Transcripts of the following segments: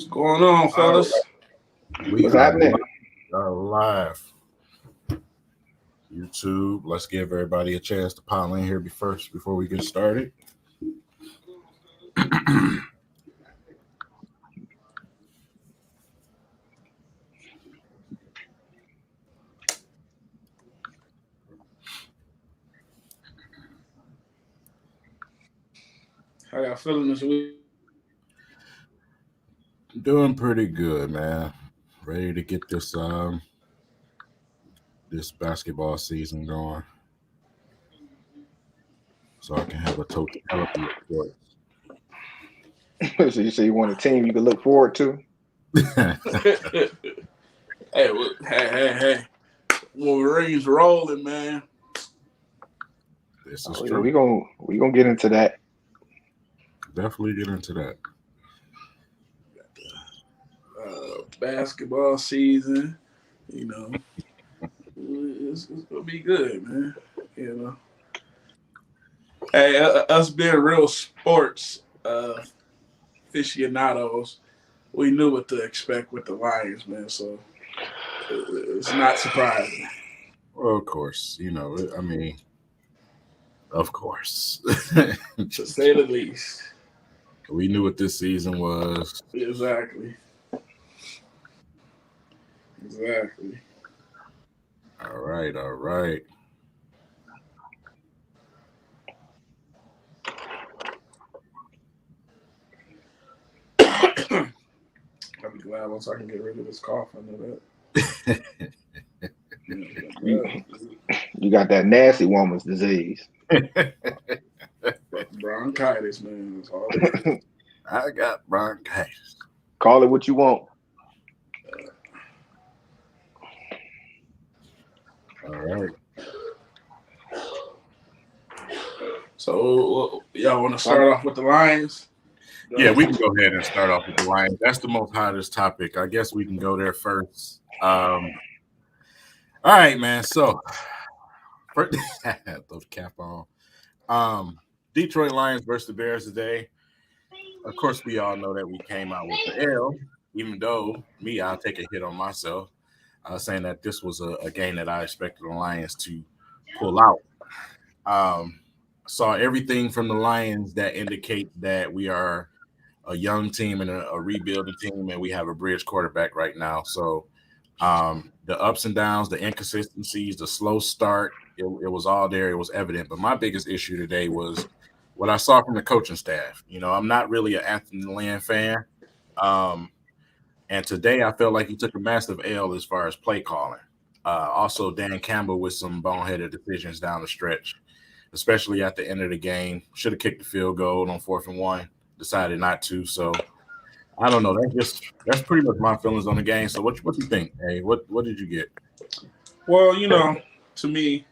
Going on, fellas? We What's are happening? live. YouTube. Let's give everybody a chance to pile in here before we get started. How y'all feeling this week? Doing pretty good, man. Ready to get this basketball season going, so I can have a totality of choice. So you say you want a team you can look forward to? Hey. Wolverines rolling, man. This is Oh, yeah, true. we gonna get into that. Definitely get into that. Basketball season, you know, it's gonna be good, man. You know, hey, us being real sports aficionados, we knew what to expect with the Lions, man. So it's not surprising. Well, of course, of course. To say the least. We knew what this season was. Exactly. All right. I'll be glad once I can get rid of this cough. I know that. You got that nasty woman's disease. Bronchitis, man. That's all it is. I got bronchitis. Call it what you want. All right. So, y'all want to start off with the Lions? Yeah, we can go ahead and start off with the Lions. That's the most hottest topic. I guess we can go there first. All right, man. So, first, those cap on. Detroit Lions versus the Bears today. Of course, we all know that we came out with the L, even though I'll take a hit on myself, saying that this was a game that I expected the Lions to pull out. Saw everything from the Lions that indicate that we are a young team and a rebuilding team, and we have a bridge quarterback right now. So the ups and downs, the inconsistencies, the slow start, it was all there. It was evident. But my biggest issue today was what I saw from the coaching staff. I'm not really an Anthony Lynn fan. And today I felt like he took a massive L as far as play calling. Also, Dan Campbell with some boneheaded decisions down the stretch, especially at the end of the game. Should have kicked the field goal on 4th and 1. Decided not to. So I don't know. That's pretty much my feelings on the game. So what you think? Hey, what did you get? Well, to me,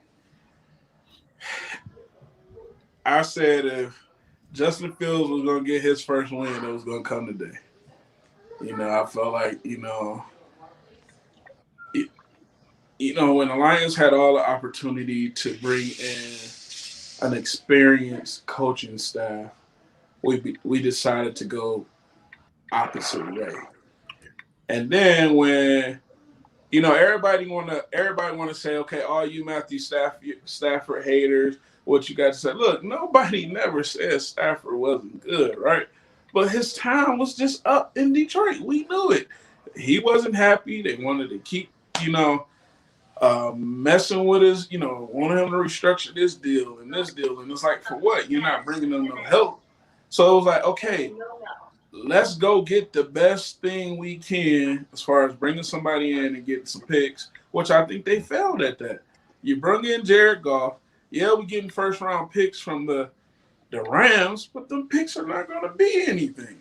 I said if Justin Fields was going to get his first win, it was going to come today. I felt like, when the Lions had all the opportunity to bring in an experienced coaching staff, we decided to go opposite way. And then when everybody want to say, okay, all you Matthew Stafford haters, what you got to say? Look, nobody never said Stafford wasn't good, right? But his time was just up in Detroit. We knew it. He wasn't happy. They wanted to keep, messing with his, wanted him to restructure this deal. And it's like, for what? You're not bringing them no help. So it was like, okay, let's go get the best thing we can as far as bringing somebody in and getting some picks, which I think they failed at that. You bring in Jared Goff. Yeah, we're getting first-round picks from the Rams, but them picks are not going to be anything.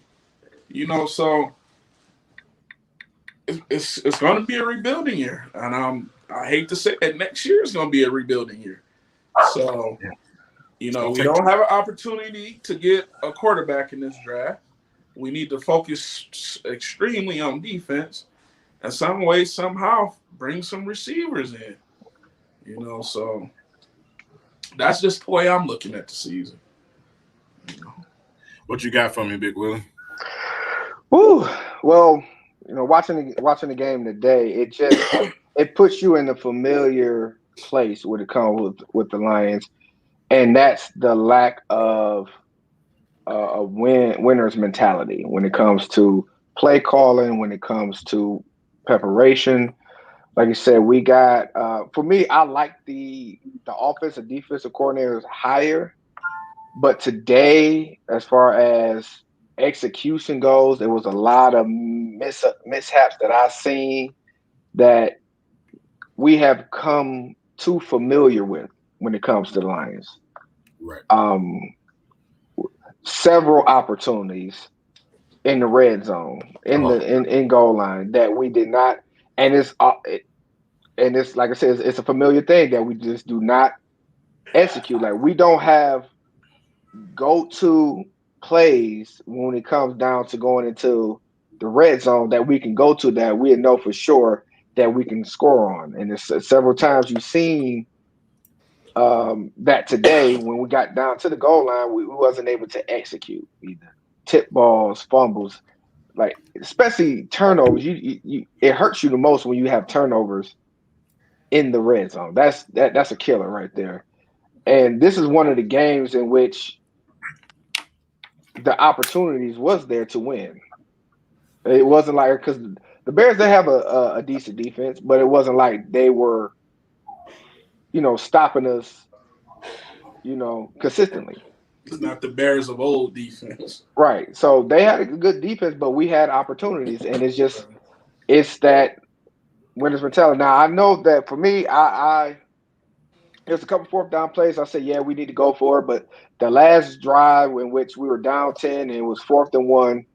So it's going to be a rebuilding year. And I hate to say it, next year is going to be a rebuilding year. So, we don't have an opportunity to get a quarterback in this draft. We need to focus extremely on defense and some way, somehow bring some receivers in. So that's just the way I'm looking at the season. What you got for me, Big Willie? Woo. Well, watching the game today, it puts you in a familiar place when it comes with the Lions, and that's the lack of a winner's mentality when it comes to play calling, when it comes to preparation. Like you said, we got for me, I like the offensive defensive coordinators higher, but today, as far as execution goes, there was a lot of mishaps that I've seen that we have come too familiar with when it comes to the Lions. Right. Um, Several opportunities in the red zone, Oh, in goal line that we did not, and it's like I said, it's a familiar thing that we just do not execute. Like we don't have go to plays when it comes down to going into the red zone that we can go to that we know for sure that we can score on. And it's several times you've seen that today when we got down to the goal line, we wasn't able to execute either tip balls, fumbles, like especially turnovers. It hurts you the most when you have turnovers in the red zone. That's a killer right there. And this is one of the games in which the opportunities was there to win. It wasn't like because the Bears they have a decent defense, but it wasn't like they were stopping us consistently. It's not the Bears of old defense. Right. So they had a good defense, but we had opportunities, and it's that winners mentality. Now I know that for me, I there's a couple fourth down plays. I said, yeah, we need to go for it, but the last drive in which we were down 10 and it was 4th and 1,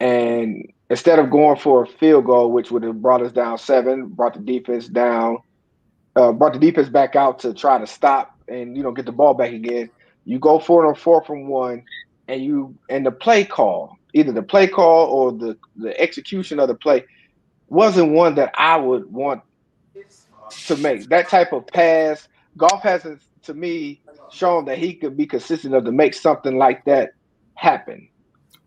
and instead of going for a field goal, which would have brought us down 7, brought the defense down, brought the defense back out to try to stop and get the ball back again. You go for it on 4th and 1, and the play call, either the play call or the execution of the play wasn't one that I would want to make. That type of pass, Golf hasn't to me shown that he could be consistent enough to make something like that happen.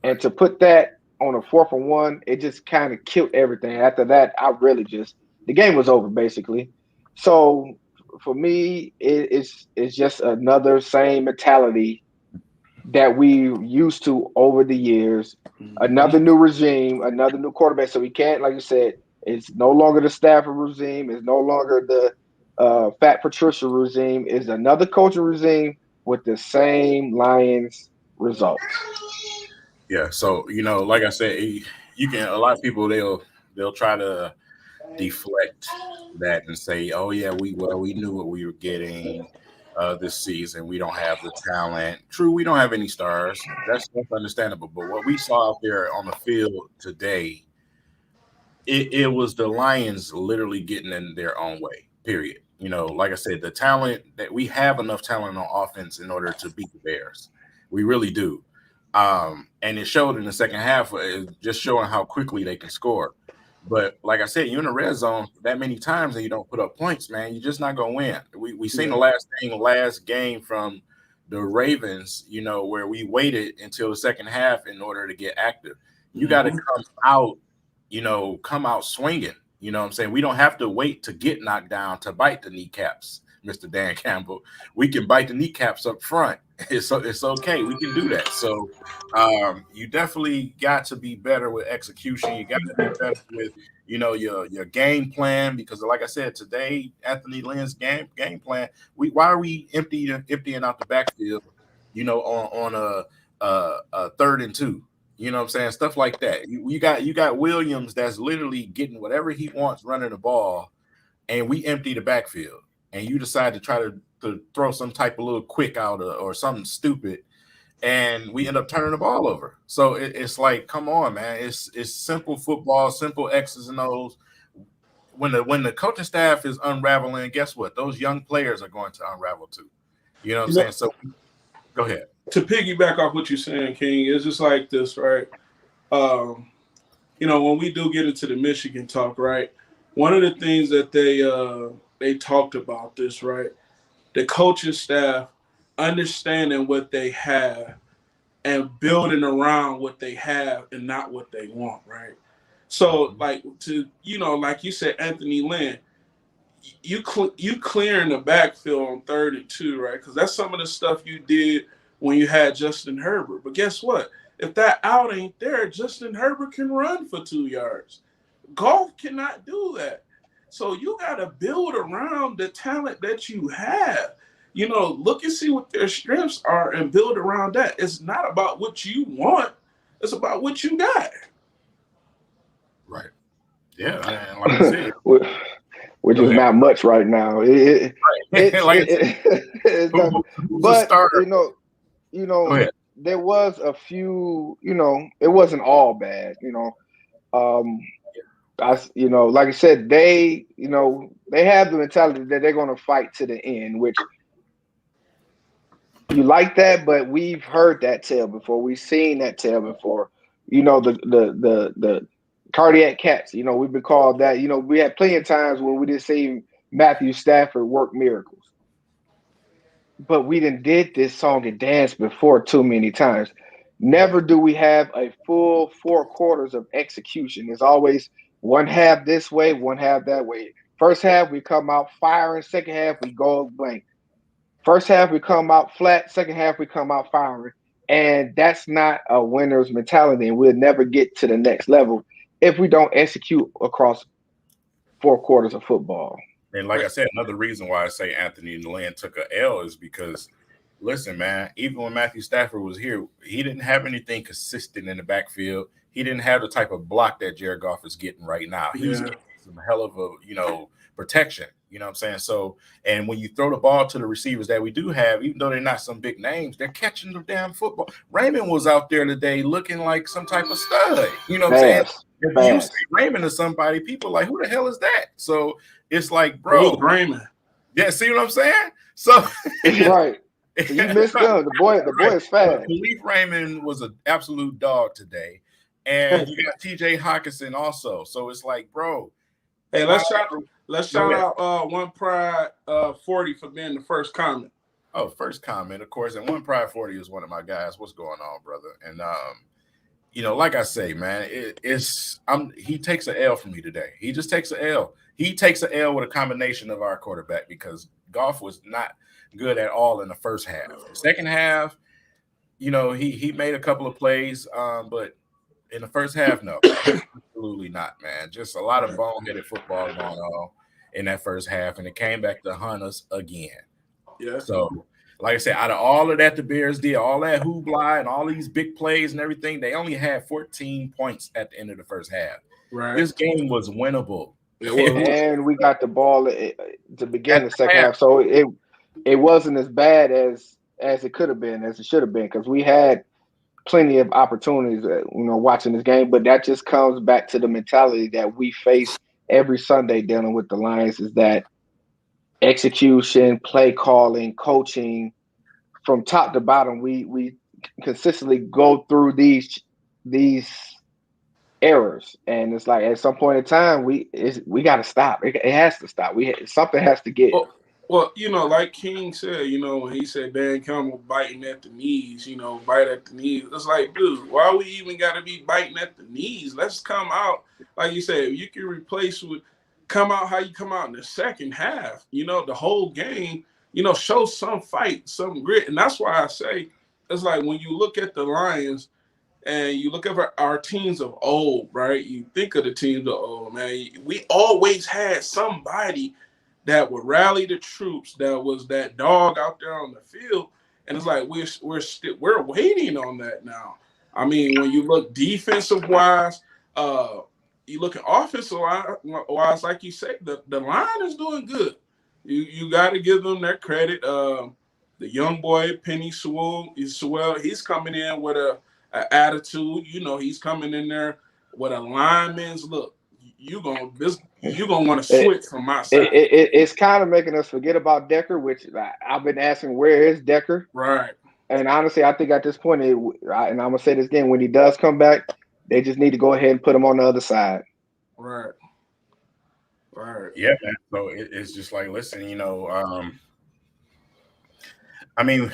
And right. to put that on a 4th and 1, it just kind of killed everything. After that, I really just the game was over basically. So for me, it's just another same mentality that we used to over the years. Mm-hmm. Another new regime, another new quarterback. So we can't, like you said, it's no longer the Stafford regime. It's no longer the Fat Patricia regime. It's another coaching regime with the same Lions results. Yeah. So like I said, you can. A lot of people they'll try to deflect that and say, "Oh yeah, we knew what we were getting this season. We don't have the talent. True, we don't have any stars. That's understandable. But what we saw out there on the field today, it was the Lions literally getting in their own way. Period. Like I said, the talent that we have enough talent on offense in order to beat the Bears. We really do. And it showed in the second half, just showing how quickly they can score. But like I said, you're in the red zone that many times and you don't put up points, man. You're just not gonna win. We seen Yeah. the last game from the Ravens, where we waited until the second half in order to get active. You got to Mm-hmm. come out swinging. You know what I'm saying? We don't have to wait to get knocked down to bite the kneecaps, Mr. Dan Campbell. We can bite the kneecaps up front. It's okay. We can do that. So you definitely got to be better with execution. You got to be better with your game plan, because like I said today, Anthony Lynn's game plan. Why are we emptying out the backfield? On a 3rd and 2. You know what I'm saying? Stuff like that. You got Williams that's literally getting whatever he wants running the ball, and we empty the backfield, and you decide to try to throw some type of little quick out or something stupid, and we end up turning the ball over. So it's like, come on, man. It's simple football, simple X's and O's. When the coaching staff is unraveling, guess what? Those young players are going to unravel too. You know what I'm You know, saying? So go ahead. to piggyback off what you're saying, King, it's just like this, right? Um, when we do get into the Michigan talk, right? One of the things that they talked about this, right? The coaching staff understanding what they have and building around what they have and not what they want, right? So, like like you said, Anthony Lynn, you clearing the backfield on 3rd and 2, right? Because that's some of the stuff you did when you had Justin Herbert. But guess what? If that out ain't there, Justin Herbert can run for 2 yards. Golf cannot do that. So you got to build around the talent that you have. Look and see what their strengths are and build around that. It's not about what you want. It's about what you got. Right. Yeah. And like I said, which is not much right now. It's not, but there was a few. It wasn't all bad. Like I said, they have the mentality that they're going to fight to the end, which you like that, but we've heard that tale before. We've seen that tale before. The cardiac cats. We've been called that. We had plenty of times when we didn't see Matthew Stafford work miracles, but we did this song and dance before too many times. Never do we have a full 4 quarters of execution. There's always one half this way, one half that way. First half, we come out firing. Second half, we go blank. First half, we come out flat. Second half, we come out firing. And that's not a winner's mentality. And we'll never get to the next level if we don't execute across 4 quarters of football. And like I said, another reason why I say Anthony Lynn took a L is because, listen, man, even when Matthew Stafford was here, he didn't have anything consistent in the backfield. He didn't have the type of block that Jared Goff is getting right now. He was getting some hell of a, protection. You know what I'm saying? So, and when you throw the ball to the receivers that we do have, even though they're not some big names, they're catching the damn football. Raymond was out there today looking like some type of stud. You know what I'm saying? If you say Raymond to somebody, people are like, who the hell is that? So it's like, bro, Raymond. Yeah, see what I'm saying? So right. You missed him. The boy is fast. Khalif Raymond was an absolute dog today. And you got TJ Hawkinson also. So it's like, bro. Hey, let's shout out One Pride 40 for being the first comment. Oh, first comment, of course. And One Pride 40 is one of my guys. What's going on, brother? And like I say, man, he takes an L from me today. He just takes an L. He takes an L with a combination of our quarterback because Goff was not good at all in the first half. The second half, he made a couple of plays, but in the first half, no, absolutely not, man. Just a lot of boneheaded football going on in that first half, and it came back to hunt us again. Yeah. So, like I said, out of all of that the Bears did, all that hoopla and all these big plays and everything, they only had 14 points at the end of the first half. Right. This game was winnable. And we got the ball to begin the second half. So it wasn't as bad as it could have been, as it should have been, because we had plenty of opportunities, watching this game. But that just comes back to the mentality that we face every Sunday dealing with the Lions, is that execution, play calling, coaching, from top to bottom, we consistently go through these errors, and it's like at some point in time we got to stop. It has to stop. Something has to get. Well, like King said, when he said Dan Campbell biting at the knees, bite at the knees. It's like, dude, why we even got to be biting at the knees? Let's come out, like you said, you can replace with come out how you come out in the second half. The whole game, show some fight, some grit, and that's why I say it's like when you look at the Lions and you look at our teams of old, right? You think of the teams of old, man. We always had somebody that would rally the troops, that was that dog out there on the field, and it's like we're waiting on that now. I mean, when you look defensive wise, you look at offensive wise, like you say, the line is doing good. You got to give them their credit. The young boy Penny Sewell, he's coming in with an attitude. He's coming in there with a lineman's look. You gonna want to switch from my side. It's kind of making us forget about Decker, which I've been asking, where is Decker? Right. And honestly, I think at this point, and I'm gonna say this again, when he does come back, they just need to go ahead and put him on the other side. Right. Yeah, man. So it's just like, listen, I mean,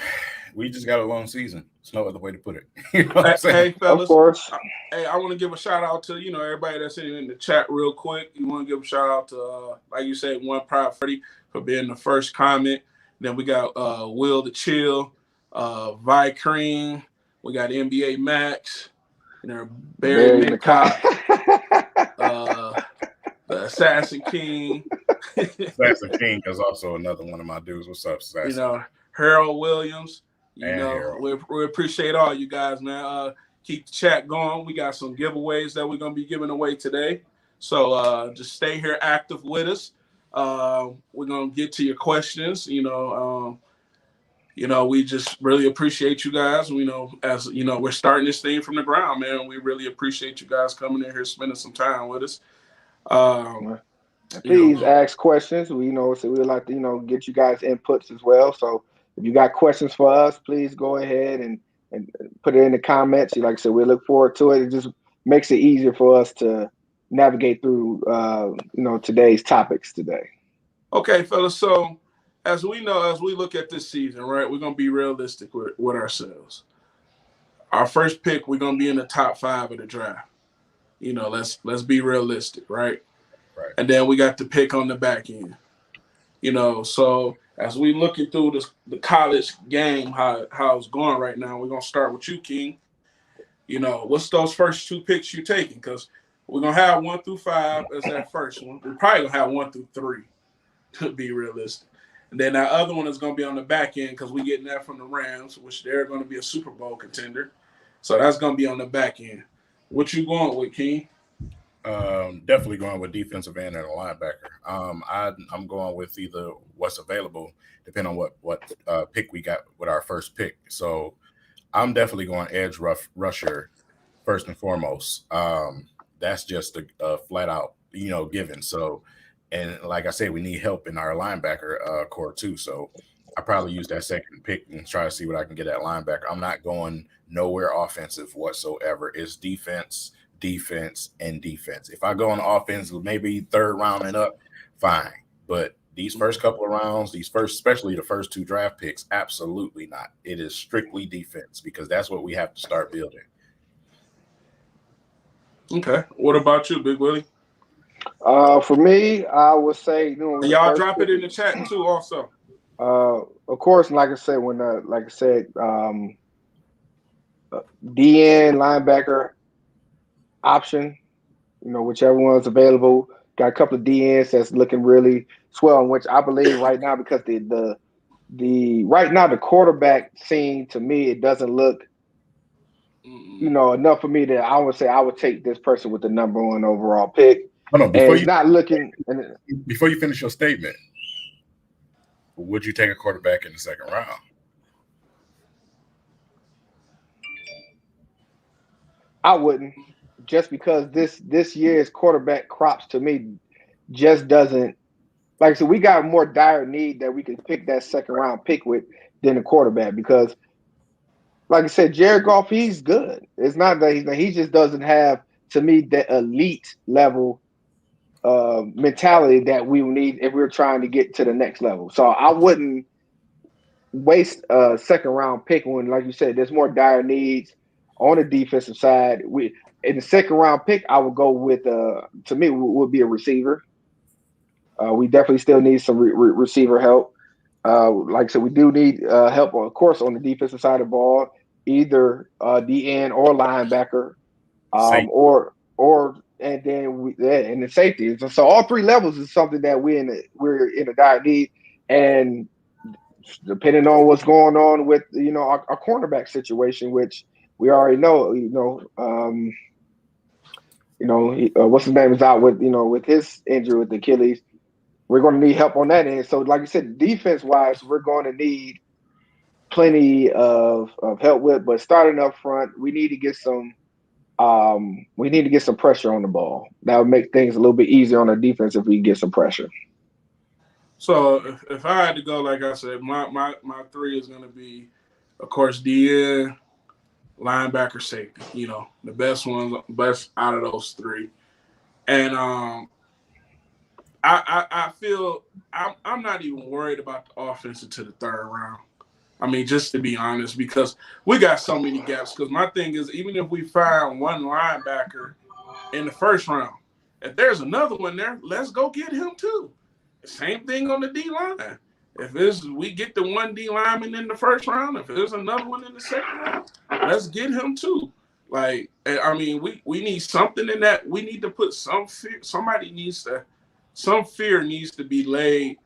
we just got a long season. There's no other way to put it. You know what I'm saying? Hey, fellas. Of course. Hey, I want to give a shout out to everybody that's in the chat real quick. You want to give a shout out to like you said, One Proud Freddy for being the first comment. Then we got Will the Chill, Vi Cream. We got NBA Max. Barry Midcock, the Assassin King. Assassin King is also another one of my dudes. What's up, Assassin? Harold Williams. Harold. We appreciate all you guys, man. Keep the chat going. We got some giveaways that we're gonna be giving away today. So just stay here active with us. We're gonna get to your questions. We just really appreciate you guys. As we're starting this thing from the ground, man. We really appreciate you guys coming in here, spending some time with us. Please ask questions. So we would like to, get you guys inputs as well. So if you got questions for us, please go ahead and put it in the comments. Like I said, we look forward to it. It just makes it easier for us to navigate through, today's topics today. Okay, fellas. So as we look at this season, right, we're going to be realistic with ourselves. Our first pick, we're going to be in the top 5 of the draft. Let's be realistic, right? Right. And then we got the pick on the back end. So as we looking through the college game, how it's going right now, we're going to start with you, King. What's those first 2 picks you taking? Because we're going to have 1 through 5 as that first one. We're probably going to have 1 through 3 to be realistic. And then that other one is going to be on the back end because we're getting that from the Rams, which they're going to be a Super Bowl contender. So that's going to be on the back end. What you going with, King? Definitely going with defensive end and a linebacker. I'm going with either what's available, depending on what pick we got with our first pick. So I'm definitely going edge rusher first and foremost. That's just a flat out, given. So, and like I said, we need help in our linebacker core too. So I probably use that second pick and try to see what I can get at linebacker. I'm not going nowhere offensive whatsoever. It's defense, and defense. If I go on offense, maybe 3rd round and up, fine. But these first couple of rounds, especially the first 2 draft picks, absolutely not. It is strictly defense because that's what we have to start building. Okay. What about you, Big Willie? For me, I would say, y'all drop it in the chat too, also. Of course, like I said, DN linebacker option, whichever one's available. Got a couple of DNs that's looking really swell, which I believe right now, because the right now the quarterback scene, to me, it doesn't look enough for me that I would say I would take this person with the number 1 overall pick. Before you finish your statement, would you take a quarterback in the 2nd round? I wouldn't, just because this year's quarterback crops to me just doesn't, like I said, we got a more dire need that we could pick that 2nd round pick with than a quarterback, because like I said, Jared Goff, he's good. It's not that he just doesn't have, to me, the elite level mentality that we need if we're trying to get to the next level. So I wouldn't waste a 2nd round pick when, like you said, there's more dire needs on the defensive side. In the 2nd round pick, I would go with, to me, would be a receiver. We definitely still need some receiver help. Like I said, we do need help, of course, on the defensive side of the ball, either DN or linebacker, and then and the safety. So all 3 levels is something that we're in a dire need, and depending on what's going on with our cornerback situation, which we already know, what's his name is out with his injury with the Achilles. We're going to need help on that end. So, like I said, defense-wise, we're going to need plenty of help with. But starting up front, we need to get some pressure on the ball. That would make things a little bit easier on our defense if we get some pressure. So, if I had to go, like I said, my 3 is going to be, of course, DN, linebacker, safety. The best out of those 3, and I feel I'm not even worried about the offense until the 3rd round. I mean, just to be honest, because we got so many gaps. Because my thing is, even if we find one linebacker in the first round, if there's another one there, let's go get him too. Same thing on the D line. If we get the one D lineman in the first round, if there's another one in the second round, let's get him too. Like, I mean, we need something in that. We need to put some fear. Some fear needs to be laid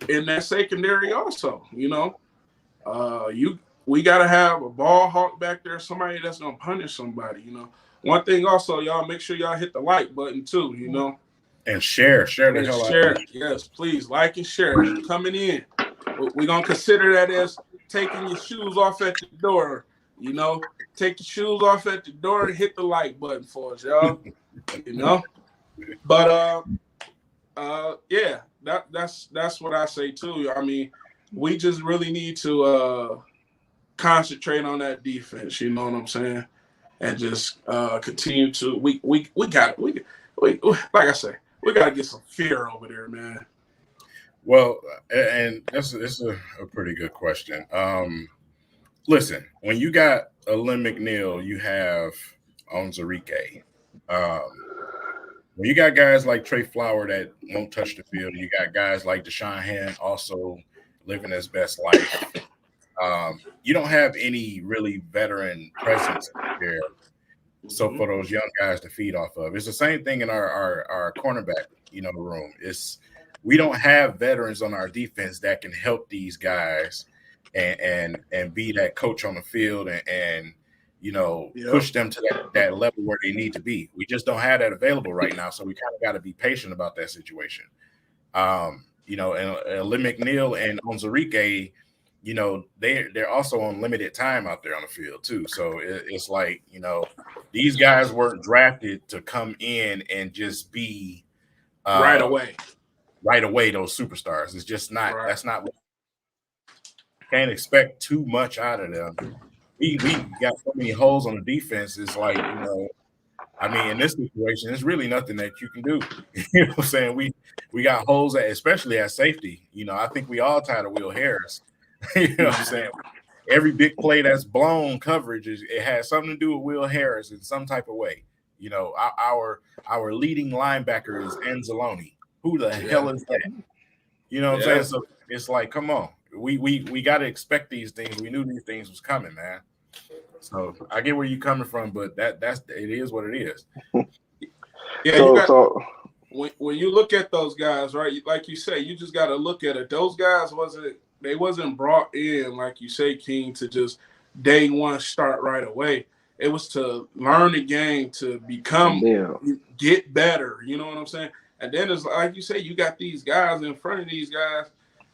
in that secondary also. We gotta have a ball hawk back there, somebody that's gonna punish somebody. One thing also, y'all make sure y'all hit the like button too. And share the And hell out share. of it. Yes, please like and share as you're coming in. We're gonna consider that as taking your shoes off at the door. Take your shoes off at the door and hit the like button for us, y'all. But yeah, that's what I say too. I mean, we just really need to concentrate on that defense. You know what I'm saying? And just continue to we like I say, we gotta get some fear over there, man. Well, and this is a pretty good question. Listen, when you got a Lynn McNeil, you have Onzarike. When you got guys like Trey Flower that won't touch the field, you got guys like Deshaun Hand also living his best life. You don't have any really veteran presence there. So for those young guys to feed off of, it's the same thing in our cornerback, room. We don't have veterans on our defense that can help these guys and be that coach on the field and push them to that level where they need to be. We just don't have that available right now, so we kind of got to be patient about that situation. And Lynn McNeil and Onzarike, they're also on limited time out there on the field too. So it's like, these guys weren't drafted to come in and just be right away those superstars. It's just not. Right. That's not. Can't expect too much out of them. We got so many holes on the defense. It's like, I mean, in this situation, there's really nothing that you can do. You know what I'm saying? We got holes especially at safety. I think we all tired of Will Harris. You know what I'm saying? Every big play that's blown coverage it has something to do with Will Harris in some type of way. Our leading linebacker is Anzalone. Who the hell is that? You know what I'm saying? So it's like, come on. We got to expect these things. We knew these things was coming, man. So I get where you're coming from, but it is what it is. Yeah. When you look at those guys, right? Like you say, you just got to look at it. Those guys wasn't brought in, like you say, King, to just day one start right away. It was to learn the game, to get better. You know what I'm saying? And then it's like you say, you got these guys in front of these guys.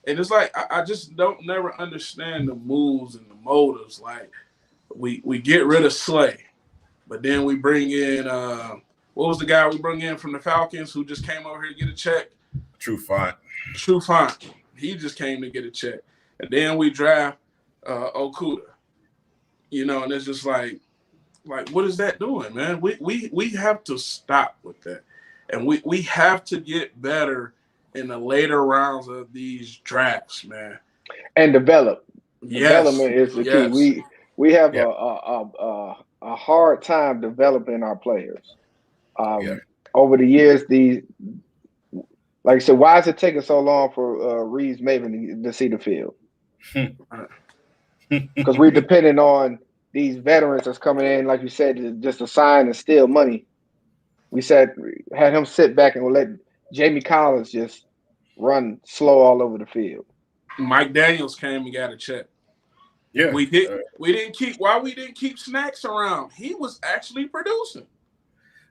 And it's like, I just never understand the moves and the motives. Like, we get rid of Slay, but then we bring in, what was the guy we bring in from the Falcons who just came over here to get a check? True Font. He just came to get a check. And then we draft Okuda. And it's just like, what is that doing, man? We have to stop with that. And we have to get better in the later rounds of these drafts, man. And develop. Yes. Development is the key. We have a hard time developing our players. Over the years, like I said, why is it taking so long for Reeves Maven to see the field? Because we're depending on these veterans that's coming in, like you said, just to sign and steal money. We had him sit back and let Jamie Collins just run slow all over the field. Mike Daniels came and got a check. Yeah, we didn't keep Snacks around. He was actually producing.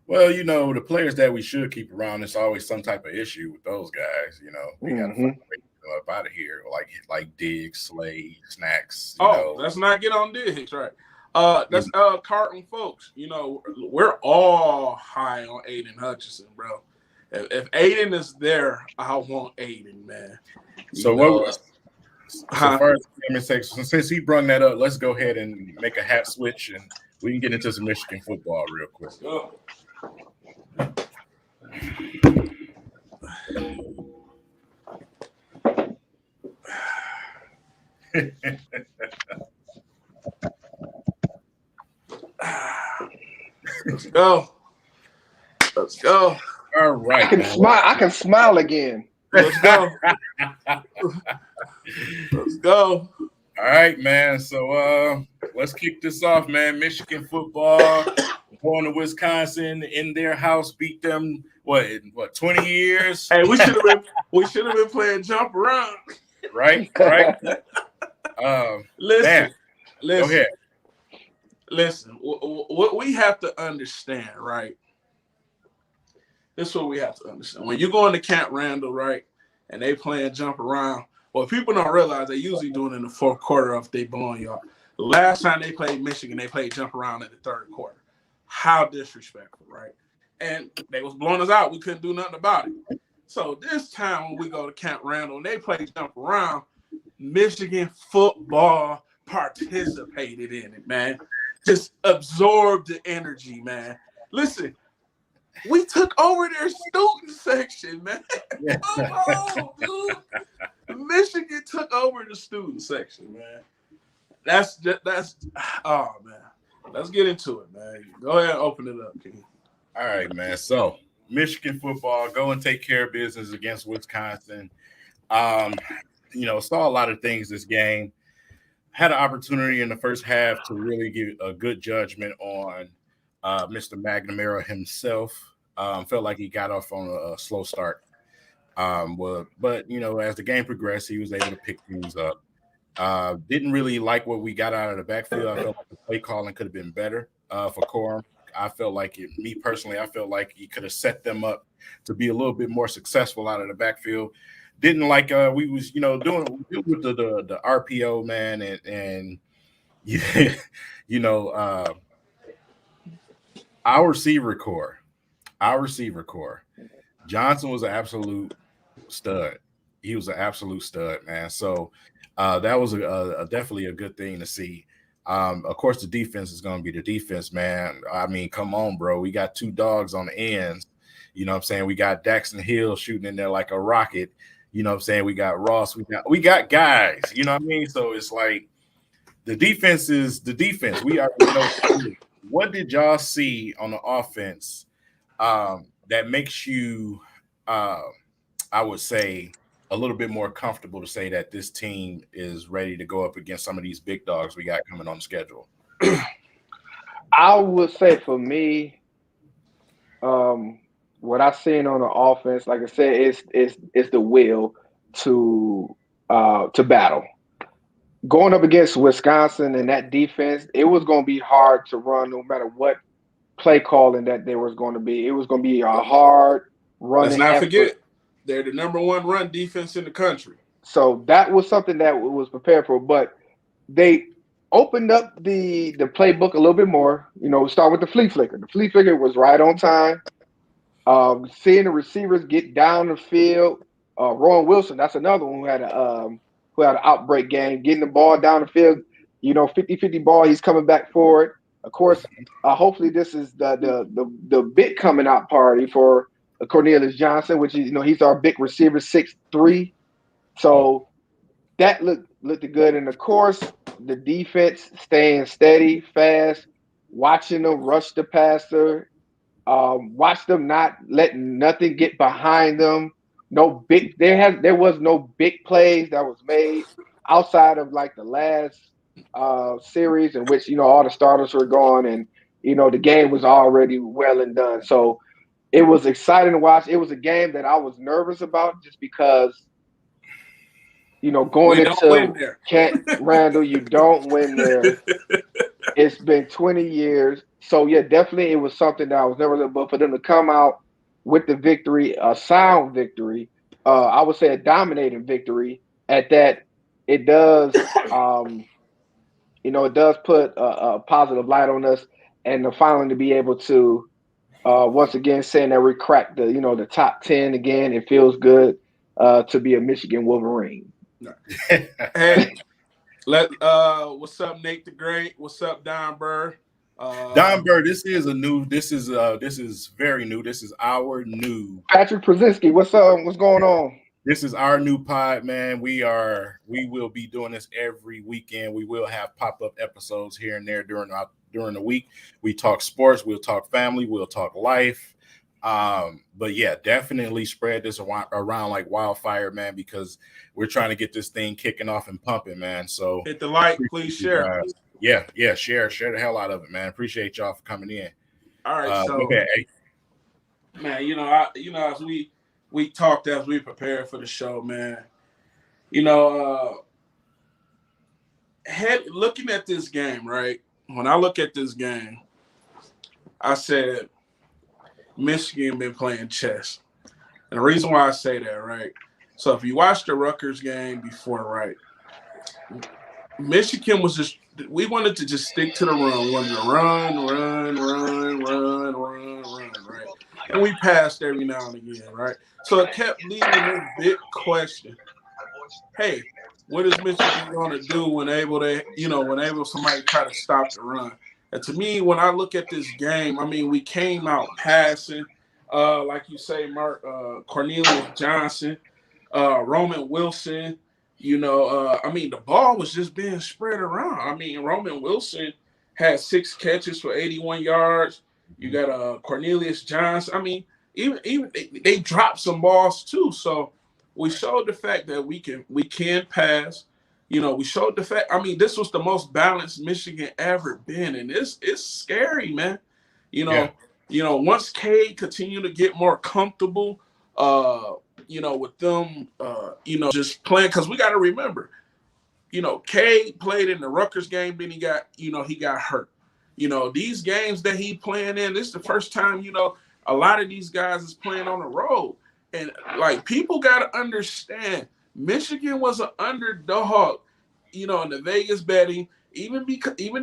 Well, the players that we should keep around, it's always some type of issue with those guys. We got to find a way to get up out of here, like Diggs, Slade, Snacks. Let's not get on Diggs, right? That's Carton folks. We're all high on Aiden Hutchinson, bro. If Aiden is there, I want Aiden, man. So far as since he brought that up, let's go ahead and make a hat switch, and we can get into some Michigan football real quick. Let's go. Let's go. All right, I can man. smile. I can smile again. Let's go. Let's go. All right, man. So let's kick this off, man. Michigan football going to Wisconsin in their house, beat them what 20 years? Hey, we should have been playing jump around. Right. Listen. Go ahead. Listen, what we have to understand, right? This is what we have to understand. When you go into Camp Randall, right, and they playing jump around, what people don't realize, they usually do it in the fourth quarter if they blowing you up. The last time they played Michigan, they played jump around in the third quarter. How disrespectful, right? And they was blowing us out. We couldn't do nothing about it. So this time when we go to Camp Randall and they play jump around, Michigan football participated in it, man. Just absorbed the energy, man. Listen, we took over their student section, man. Oh, dude. Michigan took over the student section, man. That's oh man. Let's get into it, man. Go ahead and open it up, King. All right, man. So Michigan football, go and take care of business against Wisconsin. Saw a lot of things this game. Had an opportunity in the first half to really give a good judgment on Mr. McNamara himself. Felt like he got off on a slow start. But as the game progressed, he was able to pick things up. Didn't really like what we got out of the backfield. I felt like the play calling could have been better for Corum. I felt like me personally, I felt like he could have set them up to be a little bit more successful out of the backfield. Didn't like we was doing with the RPO, man, and our receiver core. Johnson was an absolute stud. He was an absolute stud, man. So that was definitely a good thing to see. Of course, the defense is going to be the defense, man. I mean, come on, bro. We got two dogs on the ends. You know what I'm saying? We got Daxton Hill shooting in there like a rocket. You know what I'm saying? We got Ross. We got guys. You know what I mean? So it's like the defense is the defense. We already know. What did y'all see on the offense that makes you, I would say, a little bit more comfortable to say that this team is ready to go up against some of these big dogs we got coming on the schedule? I would say for me, what I've seen on the offense, like I said, it's the will to battle. Going up against Wisconsin and that defense, it was going to be hard to run no matter what play calling that there was going to be. It was going to be a hard running. Let's not forget, they're the number one run defense in the country. So that was something that was prepared for, but they opened up the playbook a little bit more. Start with the flea flicker. The flea flicker was right on time. Seeing the receivers get down the field. Rowan Wilson, that's another one who had an outbreak game, getting the ball down the field. 50-50 ball. He's coming back for it. Of course, hopefully this is the big coming out party for Cornelius Johnson, which is he's our big receiver, 6'3". So that looked good. And of course, the defense staying steady, fast, watching them rush the passer, watch them not letting nothing get behind them. There was no big plays that was made outside of like the last series in which all the starters were gone and the game was already well and done. So it was exciting to watch. It was a game that I was nervous about just because going into Camp Randall, you don't win there. It's been 20 years. So yeah, definitely it was something that I was nervous about. But for them to come out with the victory, a sound victory, I would say a dominating victory at that, it does it does put a positive light on us, and finally to be able to once again saying that we cracked the top 10 again. It feels good to be a Michigan Wolverine. Hey, what's up, Nate the Great? What's up, Don Burr? Don Burr, this is this is very new. This is our new Patrick Przinsky. What's up? What's going on? This is our new pod, man. We will be doing this every weekend. We will have pop-up episodes here and there during the week. We talk sports, we'll talk family, we'll talk life. But yeah, definitely spread this around like wildfire, man, because we're trying to get this thing kicking off and pumping, man. So hit the like, please share. Yeah, share the hell out of it, man. Appreciate y'all for coming in. All right, so okay. Man, as we talked as we prepared for the show, man. Looking at this game, right? When I look at this game, I said Michigan been playing chess. And the reason why I say that, right? So if you watched the Rutgers game before, right? Michigan was we wanted to just stick to the run. We wanted to run, right? And we passed every now and again, right? So it kept leaving this big question. Hey, what is Michigan going to do whenever somebody try to stop the run? And to me, when I look at this game, I mean, we came out passing, like you say, Mark, Cornelius Johnson, Roman Wilson. The ball was just being spread around. I mean, Roman Wilson had 6 catches for 81 yards. You got Cornelius Johnson. I mean, even they dropped some balls too. So we showed the fact that we can pass. We showed the fact. I mean, this was the most balanced Michigan ever been, and it's scary, man. Once Cade continued to get more comfortable, with them, just playing, because we got to remember, Cade played in the Rutgers game, then he got hurt. These games that he playing in, this is the first time, a lot of these guys is playing on the road. And like, people got to understand, Michigan was an underdog, in the Vegas betting, even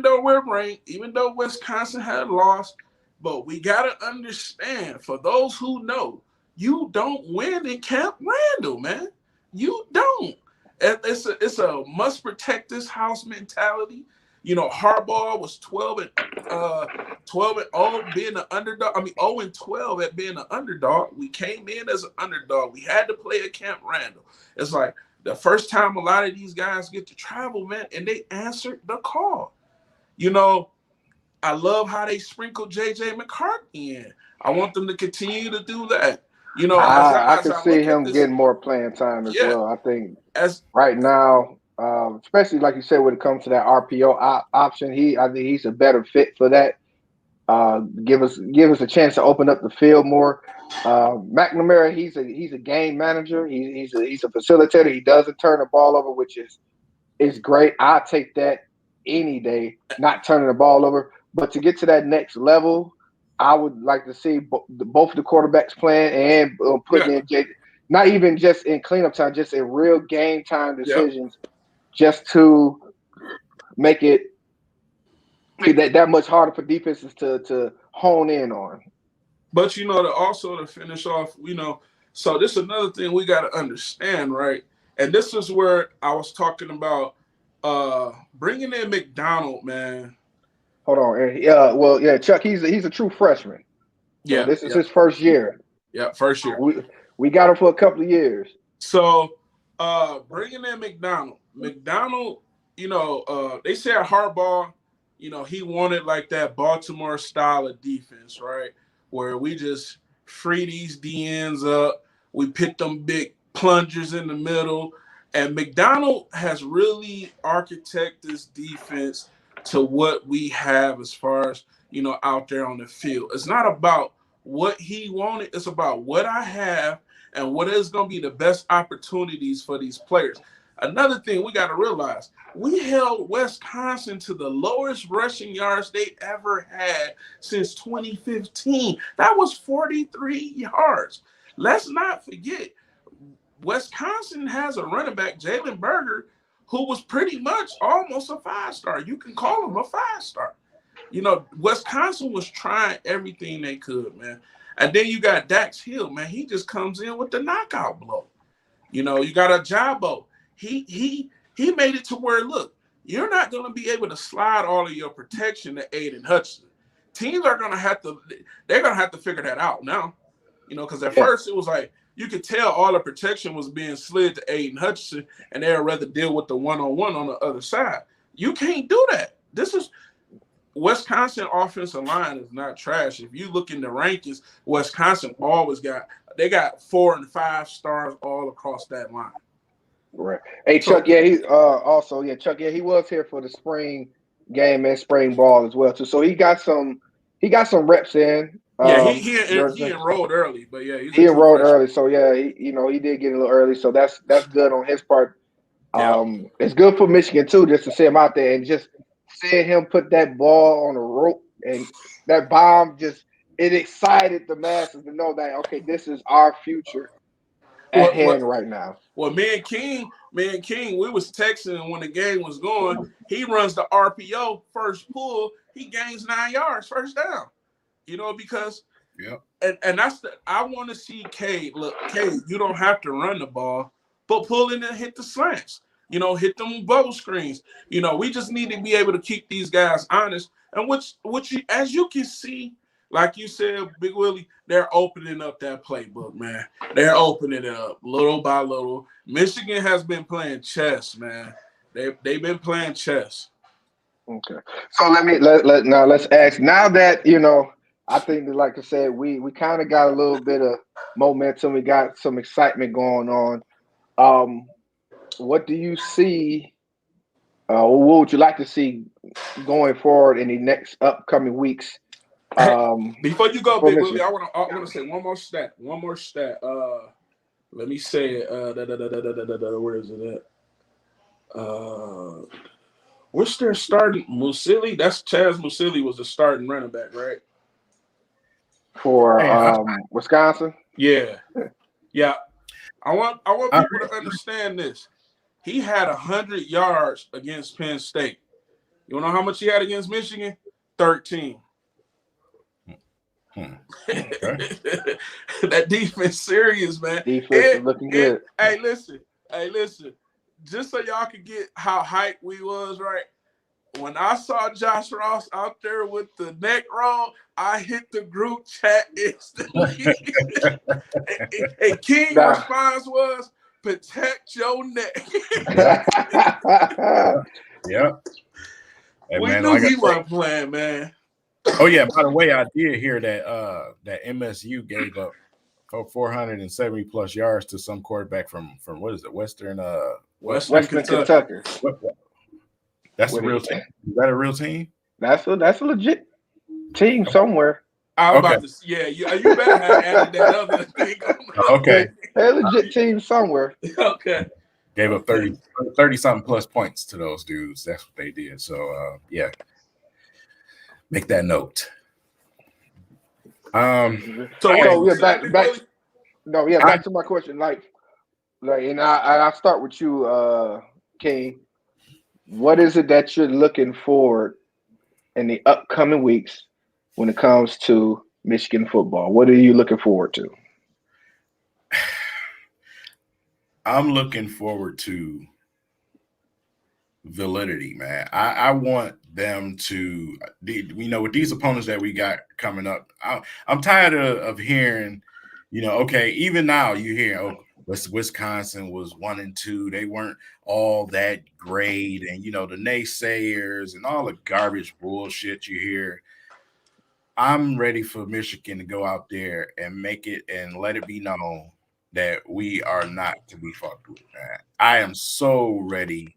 though we're ranked, even though Wisconsin had lost, but we got to understand, for those who know, you don't win in Camp Randall, man. You don't. It's a must protect this house mentality. Harbaugh was 12 and 0 being an underdog. I mean, 0 and 12 at being an underdog. We came in as an underdog. We had to play at Camp Randall. It's like the first time a lot of these guys get to travel, man, and they answered the call. I love how they sprinkled J.J. McCarthy in. I want them to continue to do that. I can see him getting more playing time as well. I think right now, especially like you said, when it comes to that RPO option, I think he's a better fit for that. Give us a chance to open up the field more. McNamara, he's a game manager. He's a facilitator. He doesn't turn the ball over, which is great. I take that any day, not turning the ball over. But to get to that next level, I would like to see both the quarterbacks playing and putting in not even just in cleanup time, just in real game time decisions, just to make it that much harder for defenses to hone in on. But also to finish off, so this is another thing we got to understand, right? And this is where I was talking about bringing in McDonald, man. Hold on. Chuck, he's a true freshman. So this is his first year. Yeah, first year. We got him for a couple of years. So bringing in McDonald, they said Harbaugh, he wanted like that Baltimore style of defense, right? Where we just free these DNs up. We put them big plungers in the middle. And McDonald has really architected this defense to what we have as far as, out there on the field. It's not about what he wanted. It's about what I have and what is going to be the best opportunities for these players. Another thing we got to realize, we held Wisconsin to the lowest rushing yards they ever had since 2015. That was 43 yards. Let's not forget, Wisconsin has a running back, Jalen Berger, who was pretty much almost a 5-star. You can call him a 5-star. Wisconsin was trying everything they could, man. And then you got Dax Hill, man. He just comes in with the knockout blow. You got a Jabo. He made it to where, look, you're not going to be able to slide all of your protection to Aiden Hutchinson. Teams are going to have to figure that out now. Because at first it was like, you could tell all the protection was being slid to Aiden Hutchinson, and they'd rather deal with the one-on-one on the other side. You can't do that. This is Wisconsin offensive line is not trash. If you look in the rankings, Wisconsin always got 4 and 5 stars all across that line. Right. Hey Chuck, yeah, Chuck, yeah, he was here for the spring game and spring ball as well too. So he got some reps in. Yeah, he enrolled early, but yeah, he enrolled early. So yeah, he did get a little early. So that's good on his part. It's good for Michigan too, just to see him out there and just seeing him put that ball on the rope and that bomb it excited the masses to know that okay, this is our future at hand right now. Well, me and King, we was texting when the game was going. He runs the RPO first pull. He gains 9 yards first down. Because and that's I want to see Cade. Look, Cade, you don't have to run the ball, but pull in and hit the slants. Hit them bubble screens. We just need to be able to keep these guys honest. And as you can see, like you said, Big Willie, they're opening up that playbook, man. They're opening it up little by little. Michigan has been playing chess, man. They've been playing chess. Okay. So let's ask. Now that I think that, like I said, we kind of got a little bit of momentum. We got some excitement going on. What do you see? What would you like to see going forward in the next upcoming weeks? Before you go, Big Willie, I want to say one more stat. Let me say it. Where is it at? What's their starting Musili? That's Chaz Musili was the starting running back, right? For Wisconsin. Yeah. I want people to understand this. He had 100 yards against Penn State. You know how much he had against Michigan? 13. That defense serious, man. Defense is looking good. Hey, listen. Just so y'all can get how hyped we was, right? When I saw Josh Ross out there with the neck roll, I hit the group chat instantly. and King's response was, protect your neck. Yeah. Hey, we knew he wasn't playing, man. Oh yeah, by the way, I did hear that MSU gave up 470 plus yards to some quarterback from what is it, Western Kentucky. That's a real team. Is that a real team? That's a legit team somewhere. I was about to say, yeah, you better have added that other thing. Okay. They're a legit team somewhere. Okay. Gave up 30 something plus points to those dudes. That's what they did. So yeah. Make that note. Back to my question. And I'll start with you, King. What is it that you're looking forward in the upcoming weeks when it comes to Michigan football? What are you looking forward to? I'm looking forward to validity, man. I want them to, with these opponents that we got coming up, I'm tired of hearing, okay, even now you hear, Wisconsin was 1-2. They weren't all that great. And, the naysayers and all the garbage bullshit you hear. I'm ready for Michigan to go out there and make it and let it be known that we are not to be fucked with, man. I am so ready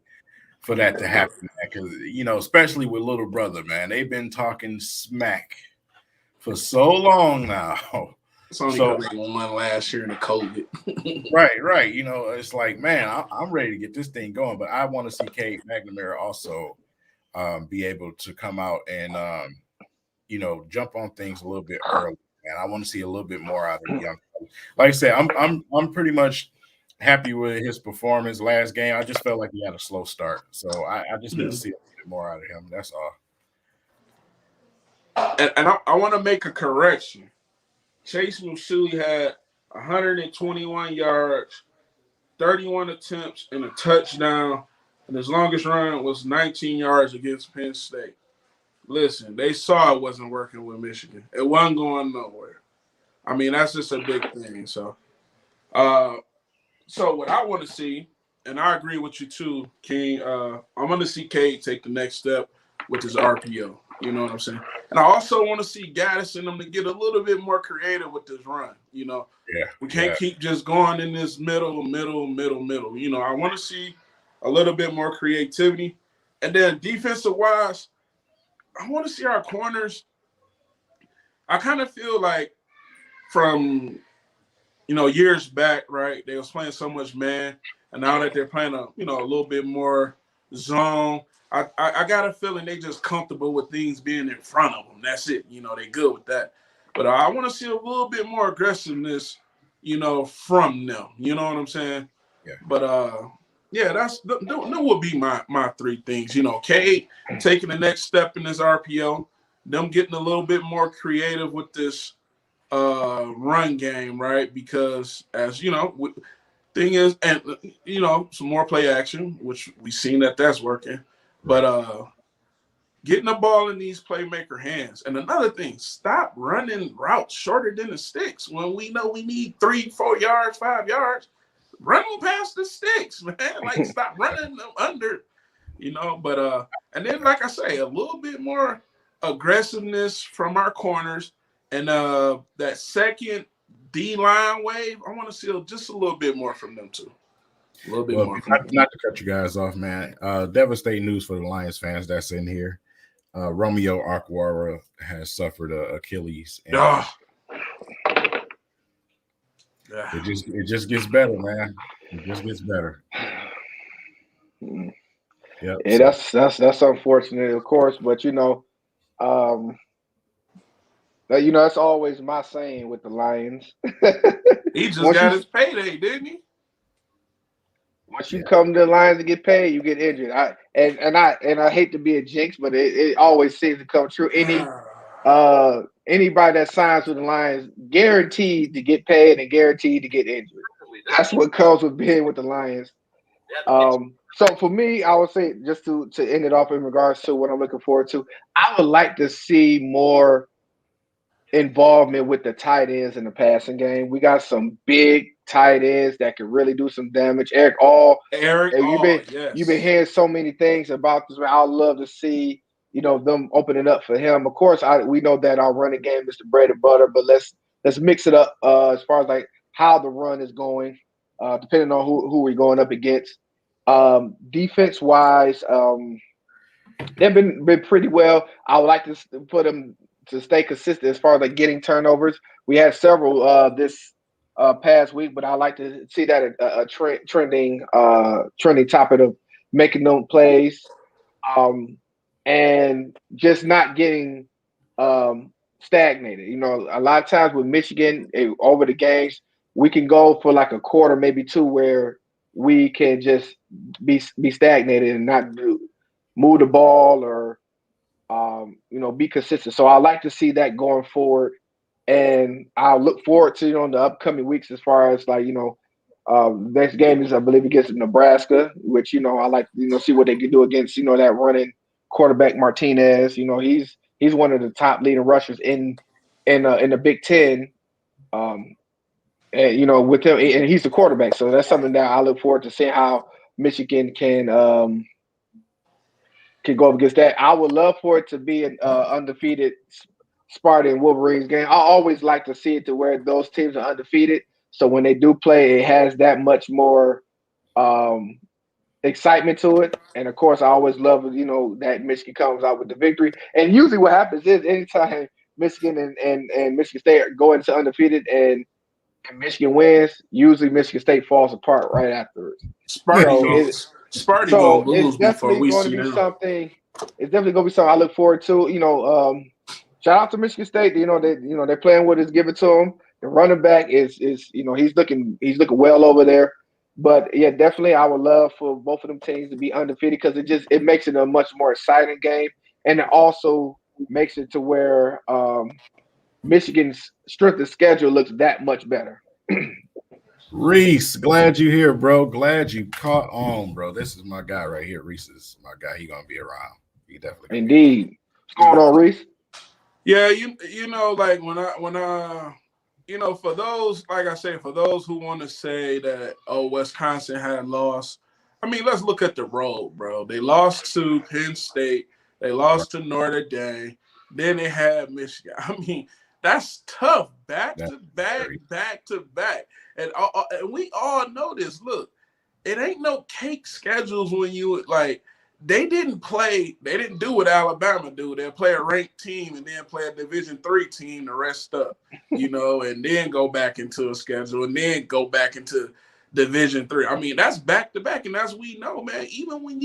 for that to happen, because, especially with little brother, man. They've been talking smack for so long now. It's only because they won last year in the COVID. Right. It's like, man, I'm ready to get this thing going, but I want to see Cade McNamara also be able to come out and, jump on things a little bit early. And I want to see a little bit more out of the young. Like I said, I'm pretty much happy with his performance last game. I just felt like he had a slow start, so I just need to see a little bit more out of him. That's all. And I want to make a correction. Chase Musili had 121 yards, 31 attempts, and a touchdown. And his longest run was 19 yards against Penn State. Listen, they saw it wasn't working with Michigan. It wasn't going nowhere. I mean, that's just a big thing. So, So what I want to see, and I agree with you too, King. I want to see Cade take the next step with his RPO. You know what I'm saying? And I also want to see Gaddis and them to get a little bit more creative with this run. You know, Yeah, we can't keep just going in this middle. You know, I want to see a little bit more creativity. And then defensive wise, I want to see our corners. I kind of feel like from years back, right? They was playing so much man, and now that they're playing a little bit more zone, I got a feeling they just comfortable with things being in front of them. That's it. They good with that. But I want to see a little bit more aggressiveness, from them. You know what I'm saying? Yeah. But yeah, that would be my three things. Cade taking the next step in this RPO, them getting a little bit more creative with this run game, right? Because as thing is, and some more play action, which we've seen that's working. But getting the ball in these playmaker hands. And another thing, stop running routes shorter than the sticks when we know we need 3, 4 yards, 5 yards. Run them past the sticks, man. Like stop running them under, but and then like I say, a little bit more aggressiveness from our corners. And that second D line wave, I want to see just a little bit more from them too. A little bit more. Not to cut you guys off, man. Devastating news for the Lions fans that's in here. Romeo Okwara has suffered Achilles. And it just gets better, man. It just gets better. Yeah, that's unfortunate, of course, but that's always my saying with the Lions. He just got his payday, didn't he? Once you come to the Lions to get paid, you get injured. I hate to be a jinx, but it always seems to come true. Anybody that signs with the Lions guaranteed to get paid and guaranteed to get injured. That's what comes with being with the Lions. So for me, I would say just to end it off in regards to what I'm looking forward to, I would like to see more involvement with the tight ends in the passing game. We got some big tight ends that can really do some damage. Eric, you've been hearing so many things about this. I'd love to see them opening up for him. Of course, we know that our running game is the bread and butter, but let's mix it up as far as like how the run is going, depending on who we're going up against. Defense wise, they've been pretty well. I would like to put them to stay consistent as far as like getting turnovers. We had several this past week, but I like to see that a trending topic of making them plays, and just not getting stagnated. A lot of times with Michigan over the games, we can go for like a quarter, maybe two, where we can just be stagnated and not move the ball or be consistent. So I like to see that going forward, and I'll look forward to the upcoming weeks as far as like next game is I believe against Nebraska, which I like see what they can do against that running quarterback Martinez. He's one of the top leading rushers in the Big Ten. And with him, and he's the quarterback, so that's something that I look forward to seeing how Michigan can go up against that. I would love for it to be an undefeated Spartan Wolverines game. I always like to see it to where those teams are undefeated, so when they do play, it has that much more excitement to it. And of course, I always love that Michigan comes out with the victory. And usually, what happens is anytime Michigan and Michigan State go into undefeated and Michigan wins, usually Michigan State falls apart right afterwards. Sparty gonna lose it's definitely going to be them. something. It's definitely going to be something I look forward to. Shout out to Michigan State. They're playing what is given to them. The running back is he's looking well over there. But yeah, definitely I would love for both of them teams to be undefeated because it makes it a much more exciting game, and it also makes it to where Michigan's strength of schedule looks that much better. Reese, glad you're here, bro. Glad you caught on, bro. This is my guy right here. Reese is my guy. He gonna be around. He definitely. Indeed. What's going on, Reese? Yeah, like when for those, like I say, for those who want to say that, Wisconsin had lost, I mean, let's look at the road, bro. They lost to Penn State. They Right. lost to Notre Dame. Then they had Michigan. I mean, that's tough. Back That's to back, very back to back. And we all know this. Look, it ain't no cake schedules when you like. They didn't do what Alabama do. They'll play a ranked team and then play a Division III team the rest up, and then go back into a schedule and then go back into Division III. I mean, that's back to back, and as we know, man, even when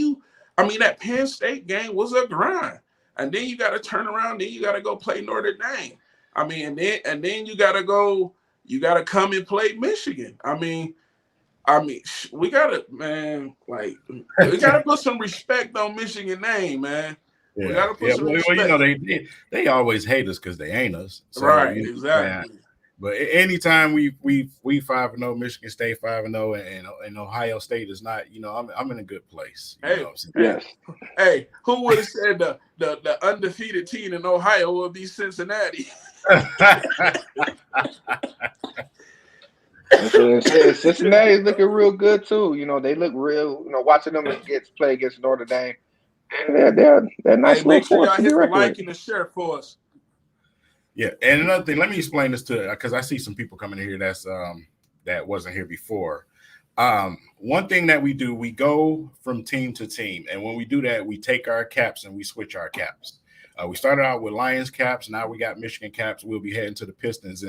that Penn State game was a grind. And then you got to turn around, then you got to go play Notre Dame. I mean, and then you got to come and play Michigan. We gotta, man, like we gotta put some respect on Michigan name, man. We yeah, gotta put yeah. some Well, respect. they always hate us because they ain't us. So Right, exactly. but anytime we 5-0, Michigan State 5-0, and Ohio State is not, I'm in a good place. You know Hey, what I'm saying? Yes. hey, who would have said the undefeated team in Ohio would be Cincinnati? And Cincinnati is looking real good too. They look real. Watching them play against Notre Dame, and they're a Hey, nice little make sure force y'all to be hit the reckoned like with. and the share for us. Yeah, and another thing, let me explain this because I see some people coming in here that wasn't here before. One thing that we do, we go from team to team, and when we do that, we take our caps and we switch our caps. We started out with Lions caps, now we got Michigan caps. We'll be heading to the Pistons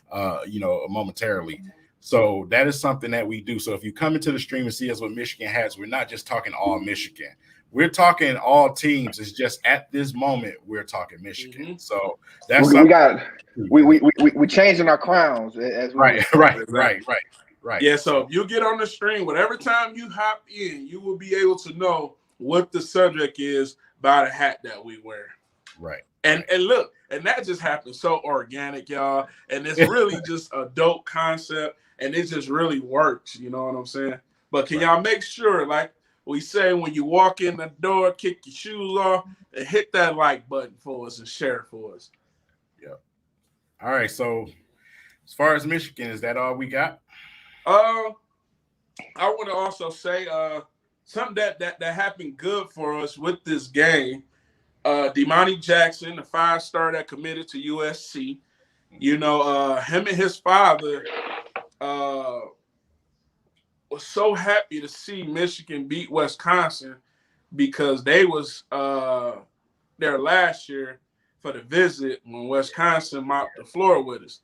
momentarily. So that is something that we do. So if you come into the stream and see us with Michigan hats, we're not just talking all Michigan. We're talking all teams. It's just at this moment we're talking Michigan. Mm-hmm. So that's We got we changing our crowns as we right, move. right. Yeah, so if you get on the stream, whatever time you hop in, you will be able to know what the subject is by the hat that we wear. Right. And look, and that just happens so organic, y'all. And it's really just a dope concept, and it just really works. You know what I'm saying? But can y'all make sure, like we say, when you walk in the door, kick your shoes off, and hit that like button for us and share it for us. Yep. All right. So as far as Michigan, is that all we got? I want to also say something that happened good for us with this game. Demani Jackson, the 5-star that committed to USC, him and his father was so happy to see Michigan beat Wisconsin because they was there last year for the visit when Wisconsin mopped the floor with us.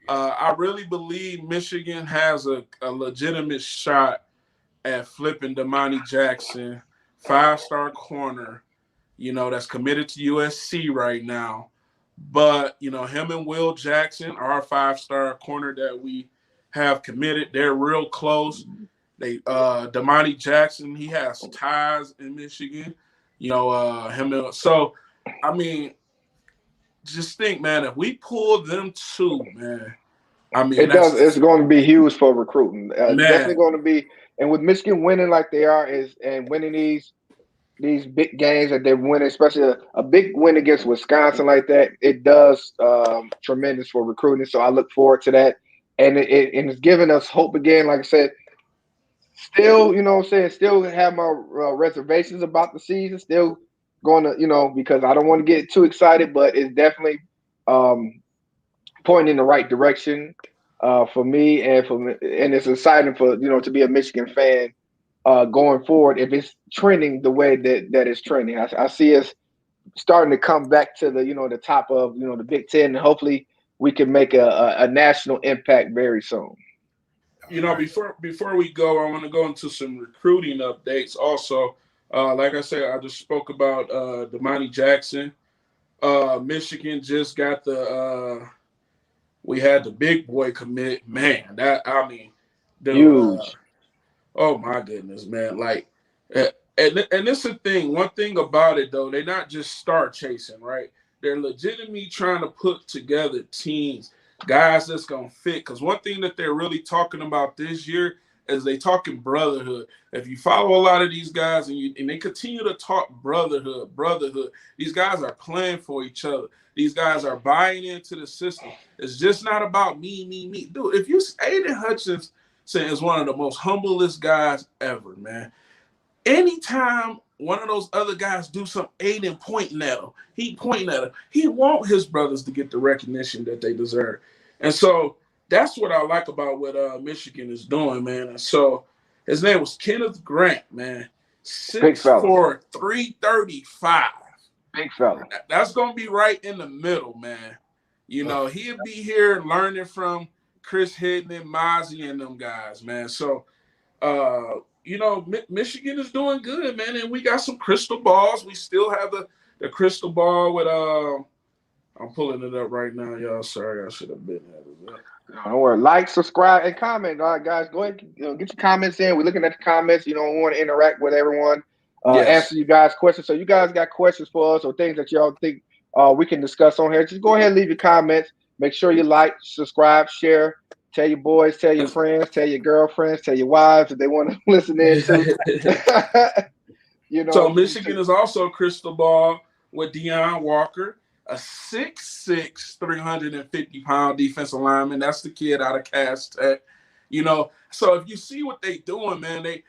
I really believe Michigan has a legitimate shot at flipping Demani Jackson, 5-star corner, that's committed to USC right now. But, him and Will Jackson are a 5-star corner that we have committed. They're real close. Demani Jackson, he has ties in Michigan. So, I mean, just think, man, if we pull them two, man, It's going to be huge for recruiting. Definitely man. going to be. And with Michigan winning like they are, and winning these big games that they're winning, especially a big win against Wisconsin like that, it does tremendous for recruiting. So I look forward to that, and it's giving us hope again. Like I said, still, still have my reservations about the season. Still going to, because I don't want to get too excited, but it's definitely pointing in the right direction for me, and it's exciting for to be a Michigan fan going forward if it's trending the way that it's trending. I see us starting to come back to the top of the Big Ten, and hopefully we can make a national impact very soon. Before we go, I want to go into some recruiting updates. Also, like I said, I just spoke about Demani Jackson. Michigan just got we had the big boy commit. Man, dude. Huge. Oh my goodness, man! And this is the thing. One thing about it though, they're not just star chasing, right? They're legitimately trying to put together teams, guys that's gonna fit. Because one thing that they're really talking about this year, as they talking brotherhood. If you follow a lot of these guys and they continue to talk brotherhood, these guys are playing for each other. These guys are buying into the system. It's just not about me. Dude, if you Aiden Hutchinson is one of the most humblest guys ever, man. Anytime one of those other guys do something, Aiden pointing at him, he want his brothers to get the recognition that they deserve. And so that's what I like about what Michigan is doing, man. And so his name was Kenneth Grant, man. 6'4", 335. Big fella. That's going to be right in the middle, man. You know, he'll be here learning from Chris Hidden and Mozzie and them guys, man. So, you know, Michigan is doing good, man. And we got some crystal balls. We still have the crystal ball with I'm pulling it up right now, y'all. Sorry, I should have been at it. Don't worry. Like, subscribe, and comment. All right, guys, go ahead. Get your comments in. We're looking at the comments. You know, we want to interact with everyone. Yes. Answer you guys' questions. So you guys got questions for us or things that y'all think we can discuss on here, just go ahead and leave your comments. Make sure you like, subscribe, share. Tell your boys, tell your friends, tell your girlfriends, tell your wives if they want to listen in too. You know. So Michigan is also crystal ball with Deion Walker, a 6'6", 350-pound defensive lineman. That's the kid out of Cass Tech. You know, so if you see what they doing, man, they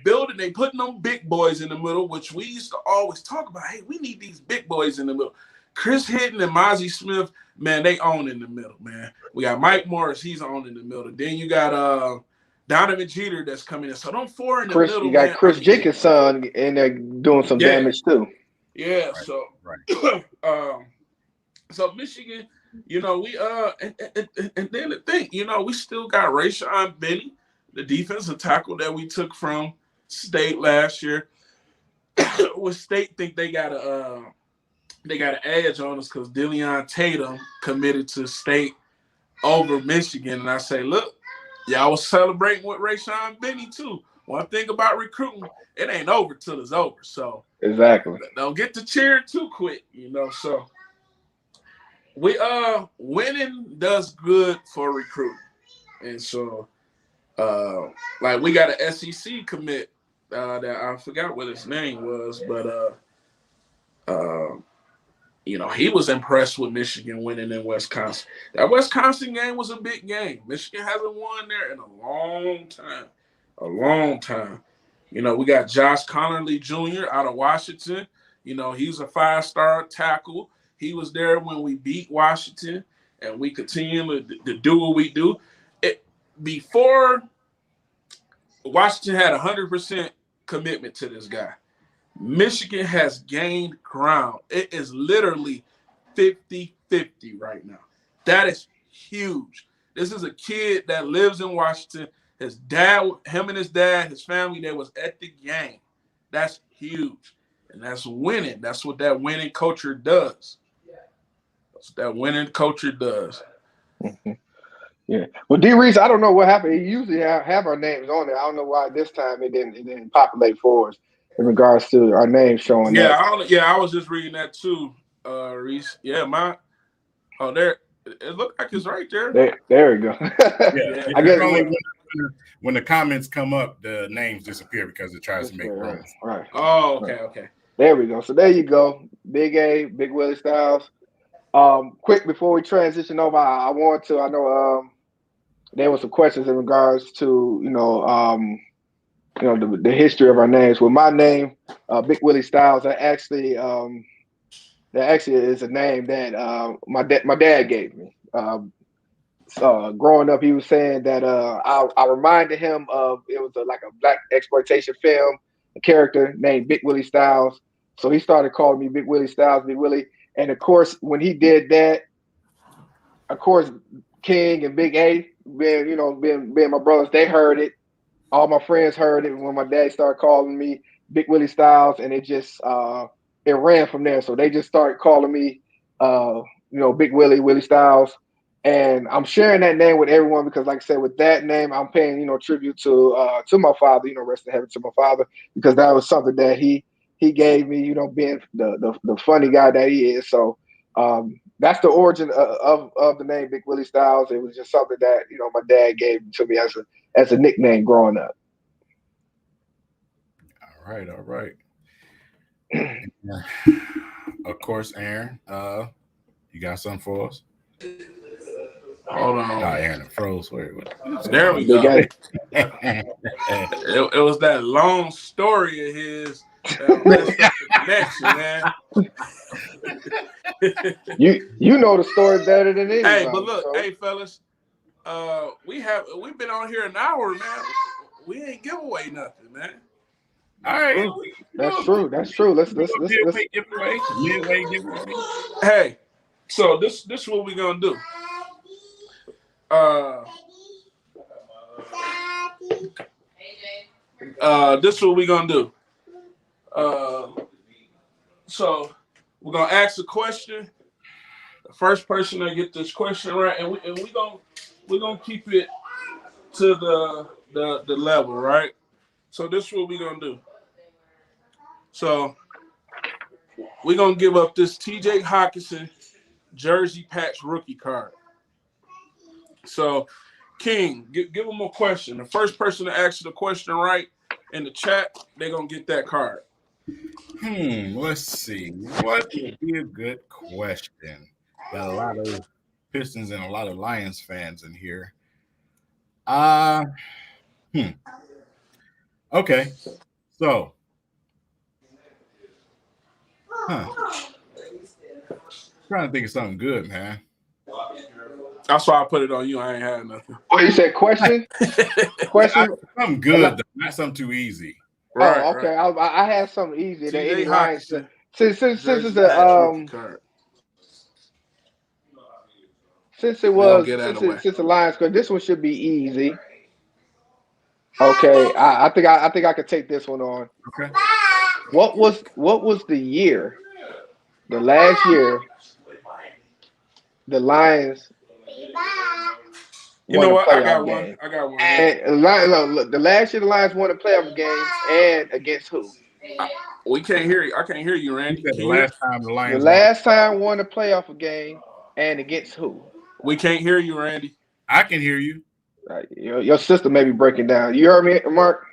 building, they putting them big boys in the middle, which we used to always talk about. Hey, we need these big boys in the middle. Chris Hidden and Mozzie Smith, man, they own in the middle, man. We got Mike Morris, he's on in the middle. Then you got Donovan Jeter that's coming in. So them four in the middle. You got man, Chris Jenkins' son in there doing some damage too. Yeah, right. So Michigan, you know, we and then the thing, you know, we still got Rayshawn Benny, the defensive tackle that we took from State last year. With State think they got an edge on us because Dillion Tatum committed to State over Michigan. And I say, look, y'all was celebrating with Rayshawn Benny too. One thing about recruiting, it ain't over till it's over. So exactly, don't get to cheering too quick, you know. So we winning does good for recruiting. And so like we got an SEC commit that I forgot what his name was, but you know, he was impressed with Michigan winning in Wisconsin. That Wisconsin game was a big game. Michigan hasn't won there in a long time. You know, we got Josh Connerly Jr. out of Washington. You know, he's a 5-star tackle. He was there when we beat Washington, and we continue to do what we do. Before Washington had 100% commitment to this guy, Michigan has gained ground. It is literally 50-50 right now. That is huge. This is a kid that lives in Washington. His dad, him and his dad, his family, they was at the game. That's huge. And that's winning. That's what that winning culture does. That's what that winning culture does. Mm-hmm. Yeah. Well, D. Reese, I don't know what happened. He usually have our names on there. I don't know why this time it didn't populate for us in regards to our names showing. Yeah, I was just reading that too, Reese. Yeah, there. It looked like it's right there. There we go. Yeah. I guess when the comments come up, the names disappear because it tries to make room. Right. Oh, okay. There we go. So there you go. Big A, Big Willie Styles. Quick before we transition over, I know there were some questions in regards to the history of our names. Well, my name, Big Willie Styles, that actually is a name that my dad gave me. Growing up, he was saying that I reminded him of, it was like a black exploitation film, a character named Big Willie Styles. So he started calling me Big Willie Styles, Big Willie. And of course, when he did that, of course, King and Big A, being my brothers, they heard it. All my friends heard it when my dad started calling me Big Willie Styles, and it just it ran from there. So they just started calling me Big Willie Styles. And I'm sharing that name with everyone because, like I said, with that name, I'm paying, tribute to my father, rest in heaven to my father, because that was something that he gave me, being the funny guy that he is. So that's the origin of the name Big Willie Styles. It was just something that my dad gave to me as a nickname growing up. All right. Of course, Aaron. You got something for us? Hold on. Nah, Aaron, it froze. There we They go. got it. It was that long story of his that messed up the connection, man. You know the story better than anybody. Hey, but look, hey fellas, we've been on here an hour, man. We ain't give away nothing, man. All right, that's true. Let's midway giveaway. Hey, so this is what we gonna do. This is what we gonna do. So we're gonna ask a question. The first person that get this question right, and we're gonna keep it to the level, right? So this is what we're gonna do. So we're gonna give up this TJ Hawkinson jersey patch rookie card. So King, give them a question. The first person to answer the question right in the chat, they're gonna get that card. Let's see. What would be a good question? Got a lot of Pistons and a lot of Lions fans in here. Okay. So trying to think of something good, man. That's why I put it on you. I ain't had nothing. Oh, you said question? Question? Something good, not something too easy. Right, oh, okay. Right. I had something easy. That any Lions since it's a since the Lions, because this one should be easy. Okay, I think I could take this one on. Okay. What was the year? The last year, the Lions. You know what? I got one. And look, the last year the Lions won a playoff game, and against who? We can't hear you. I can't hear you, Randy. The last time the Lions won a playoff game, and against who? We can't hear you, Randy. I can hear you. Right. Your system may be breaking down. You heard me, Mark?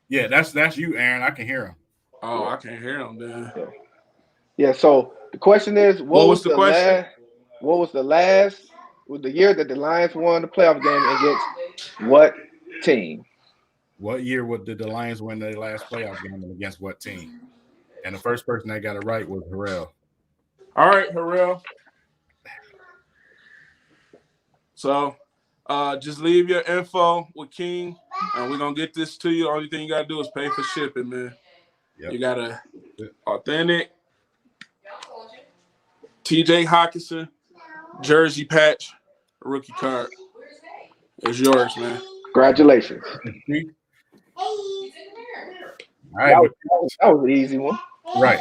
Yeah, that's you, Aaron. I can hear him. Oh, I can't hear him, then. Yeah. So the question is, what was the question? Was the year that the Lions won the playoff game against what team? What year did the Lions win their last playoff game and against what team? And the first person that got it right was Harrell. All right, Harrell. So just leave your info with King, and we're going to get this to you. The only thing you got to do is pay for shipping, man. Yep. You got a authentic TJ Hawkinson jersey patch rookie card. It's yours, man. Congratulations. All right. That was an easy one. Right.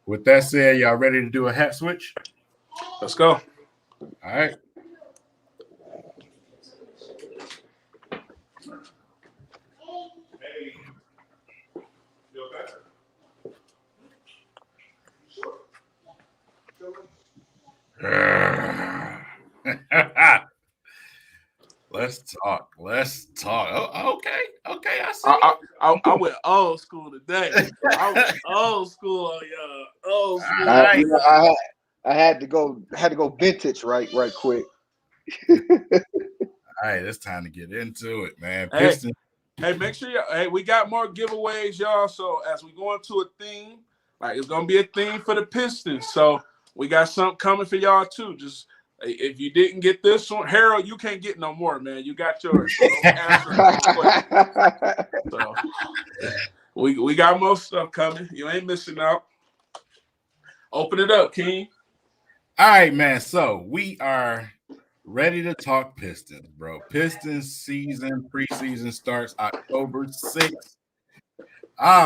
With that said, y'all ready to do a hat switch? Let's go. All right. Let's talk. Oh, okay. I see. I went old school today. I went old school on y'all. Old school. I had to go vintage right quick. All right, it's time to get into it, man. Pistons. Hey, make sure we got more giveaways, y'all. So as we go into a theme, like it's gonna be a theme for the Pistons. So we got something coming for y'all too. Just if you didn't get this one, Harold, you can't get no more, man. You got yours. So we got more stuff coming. You ain't missing out. Open it up, King. All right, man. So we are ready to talk Pistons, bro. Pistons preseason starts October 6th.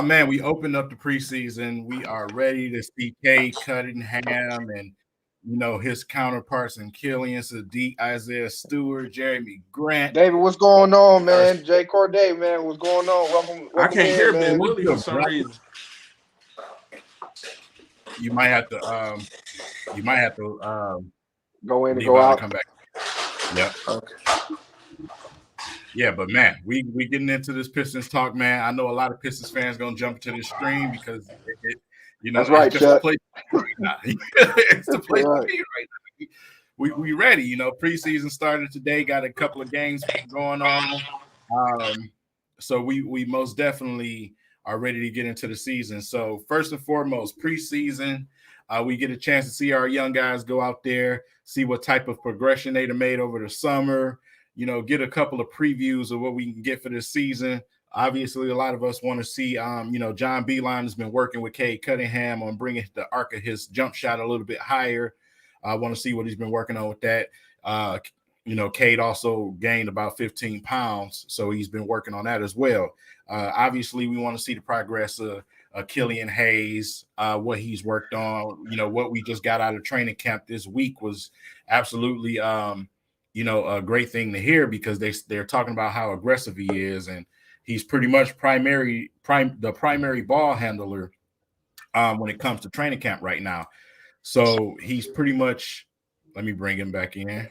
Man, we opened up the preseason. We are ready to see Cade Cunningham and his counterparts in Killian, Sadiq, Isaiah Stewart, Jeremy Grant. David, what's going on, man? Jay Corday, man, what's going on? Welcome I can't hear man. Willie for some reason. You might have to You might have to Go in and leave go out and out. come back. Yep. Okay. Yeah, but man, we getting into this Pistons talk, man. I know a lot of Pistons fans gonna jump to this stream because That's it's right, just the Chuck. place right now. It's the place Right. to be right now. We ready. Preseason started today. Got a couple of games going on. So we most definitely are ready to get into the season. So first and foremost, preseason, we get a chance to see our young guys go out there, see what type of progression they made over the summer. Get a couple of previews of what we can get for this season. Obviously, a lot of us want to see, John Beilein has been working with Cade Cunningham on bringing the arc of his jump shot a little bit higher. I want to see what he's been working on with that. Cade also gained about 15 pounds, so he's been working on that as well. Obviously, we want to see the progress of Killian Hayes, what he's worked on. What we just got out of training camp this week was absolutely, a great thing to hear because they're talking about how aggressive he is, and he's pretty much the primary ball handler when it comes to training camp right now. So he's pretty much. Let me bring him back in.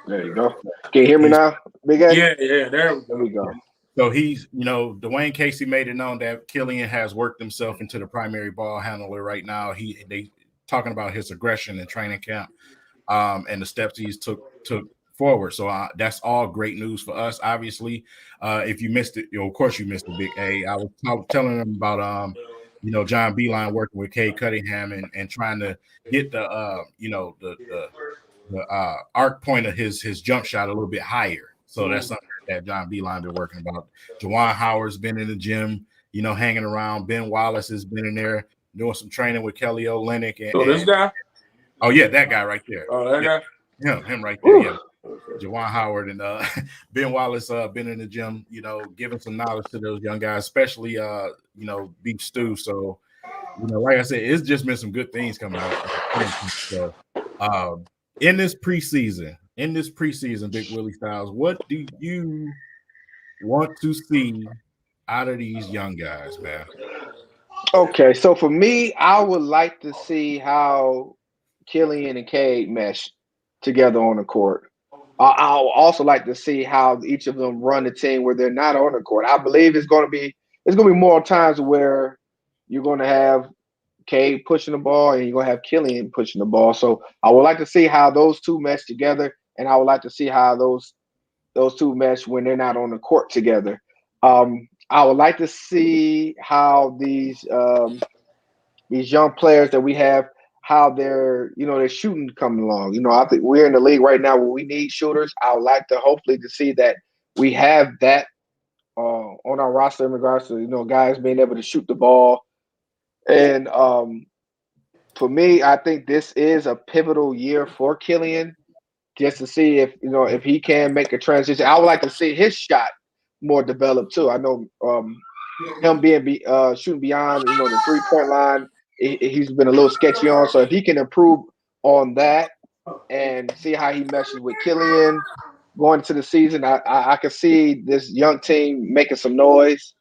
There you go. Can you hear me now, Big A? Yeah, there we go. So he's, Dwayne Casey made it known that Killian has worked himself into the primary ball handler right now. They talking about his aggression in training camp, and the steps he's took forward. So that's all great news for us. Obviously, if you missed it, of course you missed the Big A. I was telling them about John Beilein working with Cade Cunningham and trying to get the arc point of his jump shot a little bit higher. So that's something that John Beilein been working about. Juwan Howard's been in the gym, hanging around. Ben Wallace has been in there doing some training with Kelly Olynyk. So this guy? Oh yeah, that guy right there. Oh, that guy? Him right there. Yeah. Juwan Howard and Ben Wallace been in the gym, giving some knowledge to those young guys, especially Beef Stew. So, like I said, it's just been some good things coming out. So, in this preseason, Big Willie Styles, what do you want to see out of these young guys, man? Okay, so for me, I would like to see how Killian and Cade mesh together on the court. I'll also like to see how each of them run the team where they're not on the court. I believe it's going to be more times where you're going to have Cade pushing the ball and you're going to have Killian pushing the ball. So I would like to see how those two mesh together, and I would like to see how those two mesh when they're not on the court together. I would like to see how these young players that we have, how their shooting coming along. I think we're in the league right now where we need shooters. I would like to hopefully to see that we have that on our roster in regards to guys being able to shoot the ball. And for me, I think this is a pivotal year for Killian, just to see if he can make a transition. I would like to see his shot more developed too. I know him being shooting beyond the 3-point line, he's been a little sketchy on. So if he can improve on that and see how he meshes with Killian going into the season, I can see this young team making some noise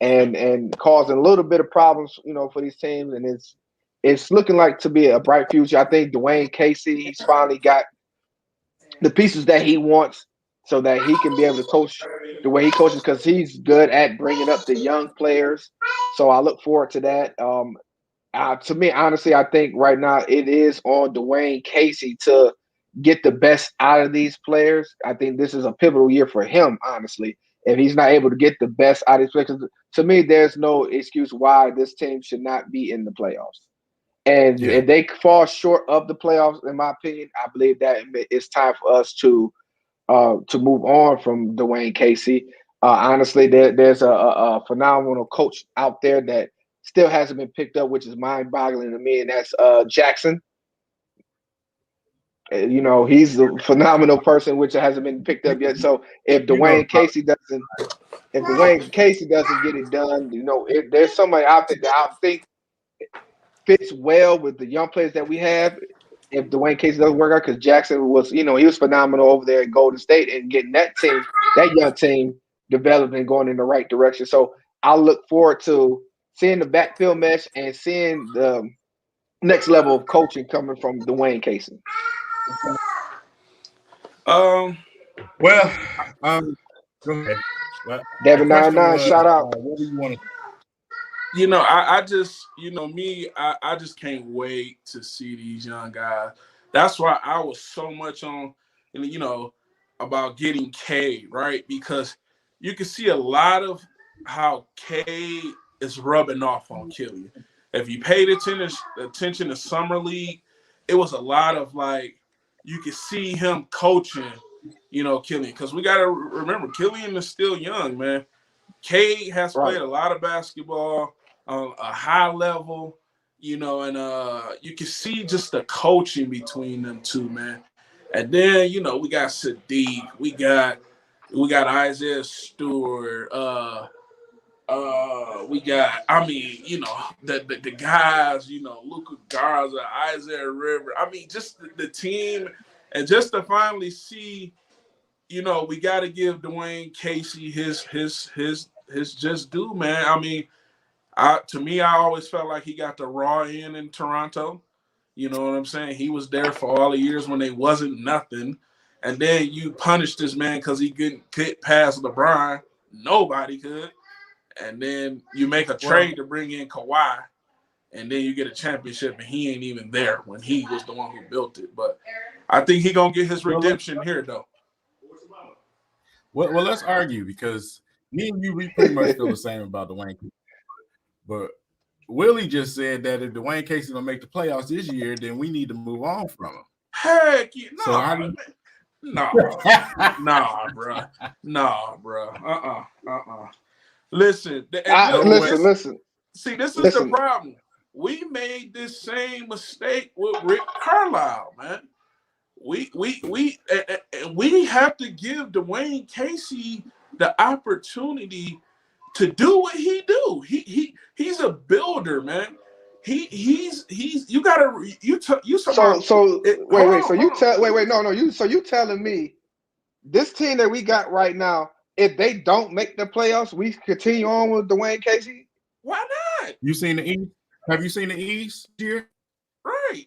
and causing a little bit of problems, for these teams. And it's looking like to be a bright future. I think Dwayne Casey, he's finally got the pieces that he wants so that he can be able to coach the way he coaches, because he's good at bringing up the young players. So I look forward to that. To me, honestly, I think right now it is on Dwayne Casey to get the best out of these players. I think this is a pivotal year for him, honestly. If he's not able to get the best out of these players, to me, there's no excuse why this team should not be in the playoffs. And if they fall short of the playoffs, in my opinion, I believe that it's time for us to move on from Dwayne Casey. Honestly, there's a phenomenal coach out there that still hasn't been picked up, which is mind-boggling to me, and that's Jackson. He's a phenomenal person, which hasn't been picked up yet. So if Dwayne Casey doesn't get it done, there's somebody out there that I think fits well with the young players that we have. If Dwayne Casey doesn't work out, because Jackson was, he was phenomenal over there at Golden State and getting that young team developed and going in the right direction. So I look forward to seeing the backfield mesh and seeing the next level of coaching coming from Dwayne Casey? Um, Well, go ahead. Well, the Devin question 99, was, shout out. what do you want to? I just, me, I just can't wait to see these young guys. That's why I was so much on, about getting K, right? Because you can see a lot of how K is rubbing off on Killian. If you paid attention to Summer League, it was a lot of like, you could see him coaching, Killian. Because we got to remember, Killian is still young, man. Cade has Right. played a lot of basketball on a high level, and you can see just the coaching between them two, man. And then, we got Sadiq, we got Isaiah Stewart, we got, the guys, Luka Garza, Isaiah River. I mean, just the team, and just to finally see, we got to give Dwayne Casey his just due, man. I mean, to me, I always felt like he got the raw end in Toronto. You know what I'm saying? He was there for all the years when they wasn't nothing, and then you punish this man because he couldn't pass LeBron. Nobody could, and then you make a trade to bring in Kawhi, and then you get a championship, and he ain't even there when he was the one who built it. But I think he gonna get his redemption here, though. Well, let's argue because me and you, we pretty much feel the same about Dwayne Casey. But Willie just said that if Dwayne Casey don't make the playoffs this year, then we need to move on from him. Heck, no, So how do you... no, bro. Listen, Listen. See, this is the problem. We made this same mistake with Rick Carlisle, man. We have to give Dwayne Casey the opportunity to do what he do. He's a builder, man. He's you gotta you So you telling me this team that we got right now, if they don't make the playoffs, we continue on with Dwayne Casey? Why not? You seen the East? Have you seen the East here? Right.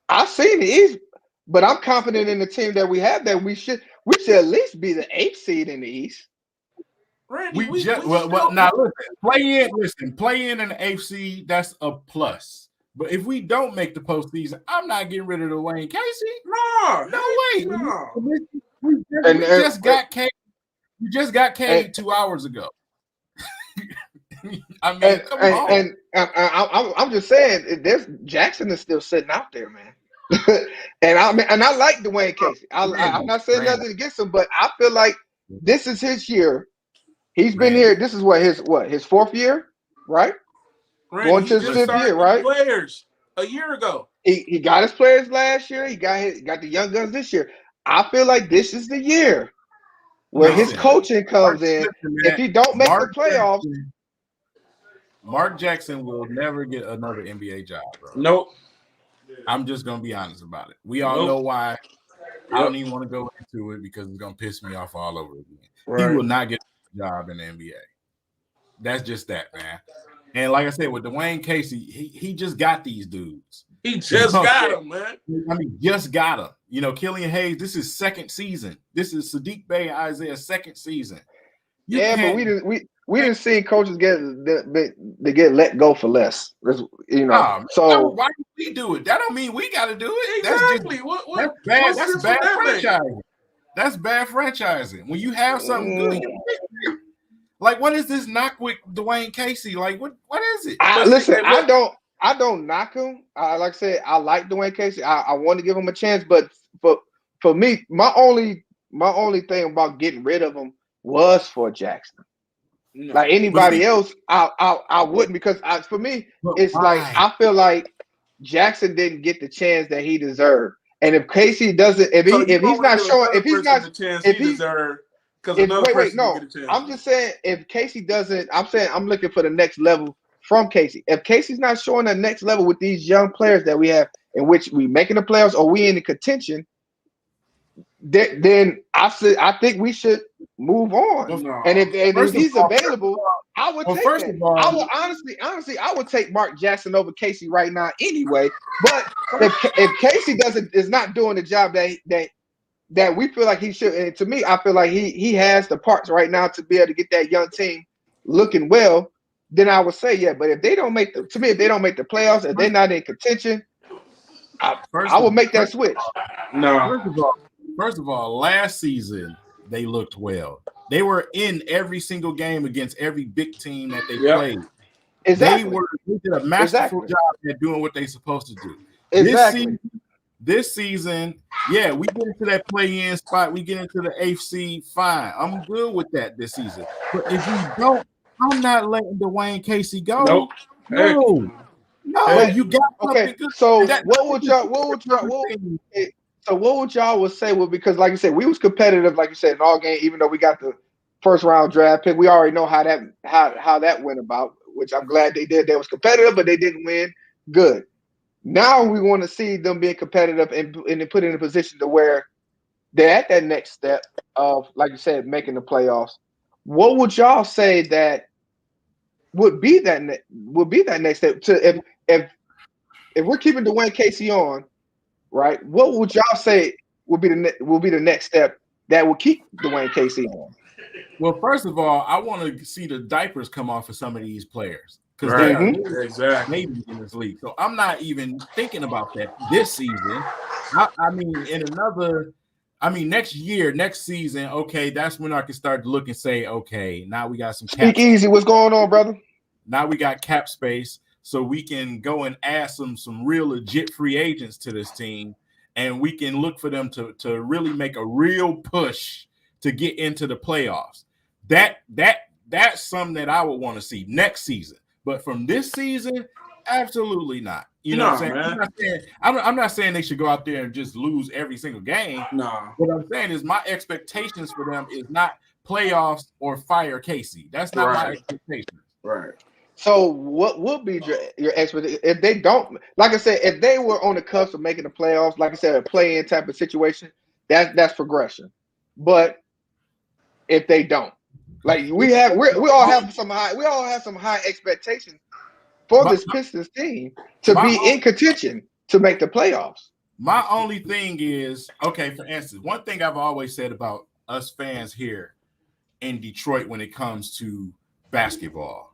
I've seen the East, but I'm confident in the team that we have that we should at least be the 8th seed in the East. Randy, now listen, play in the AFC, that's a plus. But if we don't make the postseason, I'm not getting rid of Dwayne Casey. No way. No. We just got Cade. We just got Cade 2 hours ago. I mean, come on. I'm just saying, Jackson is still sitting out there, man. and I like Dwayne Casey. I'm not saying nothing against him, but I feel like this is his year. He's been here. This is his 4th year, right? Randy, going to his 5th year, right? Players a year ago. He got his players last year. He got the young guns this year. I feel like this is the year where his coaching comes in. If he don't make the playoffs, Mark Jackson will never get another NBA job, bro. Nope. I'm just gonna be honest about it. We all know why. I don't even want to go into it because it's gonna piss me off all over again. Right. He will not get a job in the NBA. That's just that, man. And like I said, with Dwayne Casey, he just got these dudes. He just got them, man. I mean, just got them. Killian Hayes, this is 2nd season. This is Sadiq Bey and Isaiah's 2nd season. But we didn't see coaches get let go for less. So why do we do it? That don't mean we got to do it. Exactly. That's bad franchising. That's bad franchising. When you have something good, like what is this knock with Dwayne Casey? Like what is it? I don't knock him. Like I said, I like Dwayne Casey. I want to give him a chance, but for me, my only thing about getting rid of him was for Jackson. No. Like anybody else, I wouldn't, because for me, it's like I feel like Jackson didn't get the chance that he deserved. And if Casey doesn't, if he's not showing, if he's not, if he's I'm just saying if Casey doesn't, I'm looking for the next level from Casey. If Casey's not showing the next level with these young players that we have, in which we making the playoffs or we in the contention, then I think we should move on. No. And if he's available, I would take first that. of all, I would honestly, I would take Mark Jackson over Casey right now anyway. But if Casey is not doing the job that we feel like he should, and to me, I feel like he has the parts right now to be able to get that young team looking well, then I would say yeah. But if they don't make the playoffs, if they're not in contention, I will make that switch. No. First of all, last season they looked well. They were in every single game against every big team that they played. Exactly. They did a masterful job at doing what they're supposed to do. Exactly. This season, yeah, we get into that play-in spot. We get into the AFC. Fine, I'm good with that this season. But if we don't, I'm not letting Dwayne Casey go. Nope. No, you got okay. Good. So what would y'all say? Well, because like you said, we was competitive, like you said, in all game. Even though we got the first round draft pick, we already know how that went about. Which I'm glad they did. They was competitive, but they didn't win. Good. Now we want to see them being competitive and put in a position to where they're at that next step of, like you said, making the playoffs. What would y'all say that would be that next step? To if we're keeping Dwayne Casey on, right? What would y'all say will be the next step that will keep Dwayne Casey on? Well, first of all, I want to see the diapers come off of some of these players because Right. they are Exactly. maybe in this league. So I'm not even thinking about that this season. I mean, next year, next season, okay, that's when I can start to look and say, okay, now we got some cap. Speak easy. What's going on, brother? Now we got cap space, so we can go and add some real legit free agents to this team, and we can look for them to really make a real push to get into the playoffs. That's something that I would want to see next season. But from this season, absolutely not. You know what I'm saying? I'm not saying they should go out there and just lose every single game. No. What I'm saying is my expectations for them is not playoffs or fire Casey. That's not my expectations. Right. So what would be your expectation if they don't? Like I said, if they were on the cusp of making the playoffs, like I said, a play-in type of situation, that's progression. But if they don't, like we all have some high expectations for this Pistons team to be in contention to make the playoffs. My only thing is, okay, for instance, one thing I've always said about us fans here in Detroit when it comes to basketball,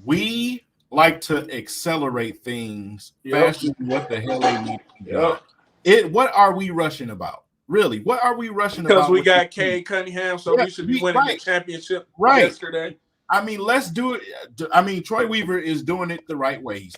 we like to accelerate things faster than what the hell they need to do. What are we rushing about? Really, what are we rushing about? Because we got Cade Cunningham, so we should be winning the championship yesterday. I mean, let's do it. I mean, Troy Weaver is doing it the right way. He's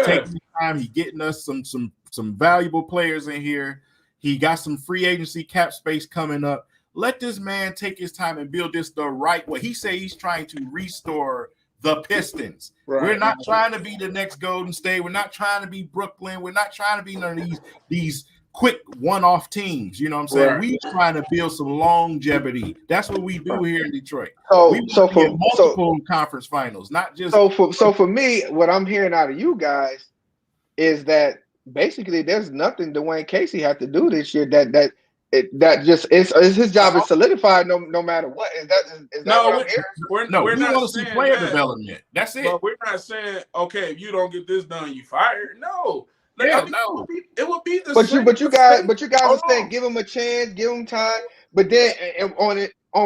taking time. He's getting us some valuable players in here. He got some free agency cap space coming up. Let this man take his time and build this the right way. He said he's trying to restore the Pistons. Right. We're not trying to be the next Golden State. We're not trying to be Brooklyn. We're not trying to be none of these quick one-off teams. You know what I'm saying? Right. We're trying to build some longevity. That's what we do here in Detroit. So for multiple conference finals, not just so for me, what I'm hearing out of you guys is that basically there's nothing Dwayne Casey had to do this year that just is his job is solidified no matter what. Is that what I'm hearing? We're not saying player development. That's it. But we're not saying, okay, if you don't get this done, you fired. No. It would be the same. But you guys are saying give him a chance, give him time. But then on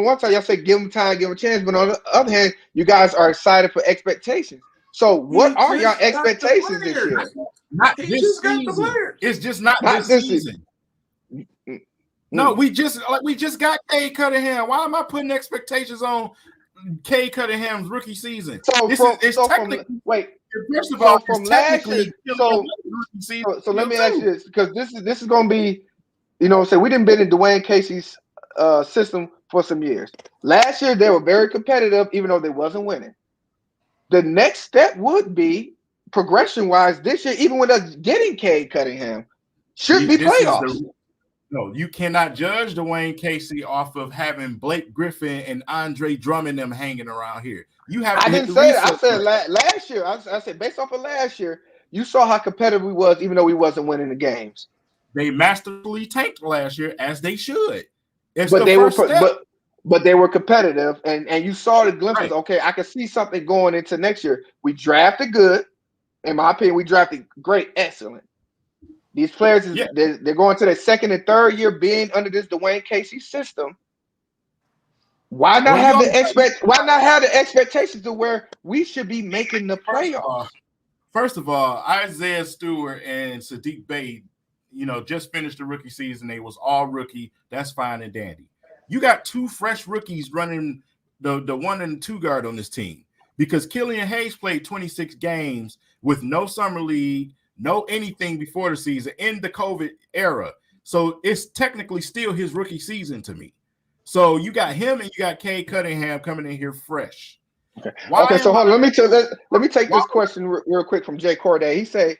one side, y'all say give him time, give him a chance. But on the other hand, you guys are excited for expectations. So what are your expectations this year? Not this season. It's just not this season. No, we just got Cade Cunningham. Why am I putting expectations on Cade Cunningham's rookie season? First of all, from last year, so let me ask you this, because this is going to be, so we didn't been in Dwayne Casey's system for some years. Last year they were very competitive, even though they wasn't winning. The next step would be progression-wise this year, even with us getting Cade Cunningham, should be playoffs. No, you cannot judge Dwayne Casey off of having Blake Griffin and Andre Drummond them hanging around here. You have. I didn't say that. I said last year. I said based off of last year, you saw how competitive we was, even though we wasn't winning the games. They masterfully tanked last year, as they should. But but they were competitive, and you saw the glimpses. Right. Okay, I can see something going into next year. We drafted good, in my opinion. We drafted great, excellent. These players they're going to their second and third year being under this Dwayne Casey system. Why not have the expectations to where we should be making the playoffs? First of all, Isaiah Stewart and Sadiq Bey, just finished the rookie season. They was all rookie. That's fine and dandy. You got two fresh rookies running the 1 and 2 guard on this team because Killian Hayes played 26 games with no summer league, no anything before the season in the COVID era. So it's technically still his rookie season to me. So you got him and you got Cade Cunningham coming in here fresh. Okay, so hold on. Let me take this question real quick from Jay Corday. He say,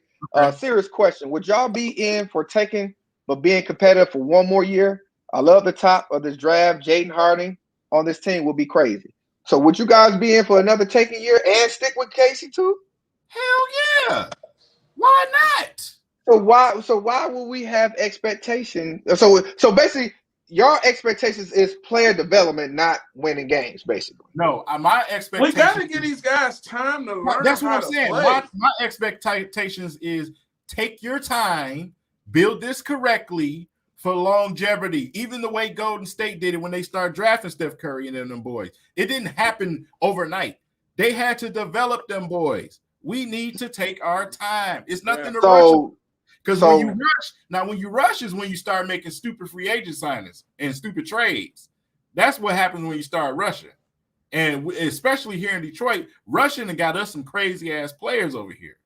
serious question. Would y'all be in for taking but being competitive for one more year? I love the top of this draft. Jaden Harding on this team will be crazy. So would you guys be in for another taking year and stick with Casey too? Hell yeah. Why not? So why would we have expectation? So basically your expectations is player development, not winning games, basically. No, my expectations. We got to give these guys time to learn. That's what how I'm to saying. play. My expectations is take your time, build this correctly for longevity. Even the way Golden State did it when they started drafting Steph Curry and them boys. It didn't happen overnight. They had to develop them boys. We need to take our time. It's nothing to rush. Because when you rush is when you start making stupid free agent signings and stupid trades. That's what happens when you start rushing. And especially here in Detroit, rushing and got us some crazy ass players over here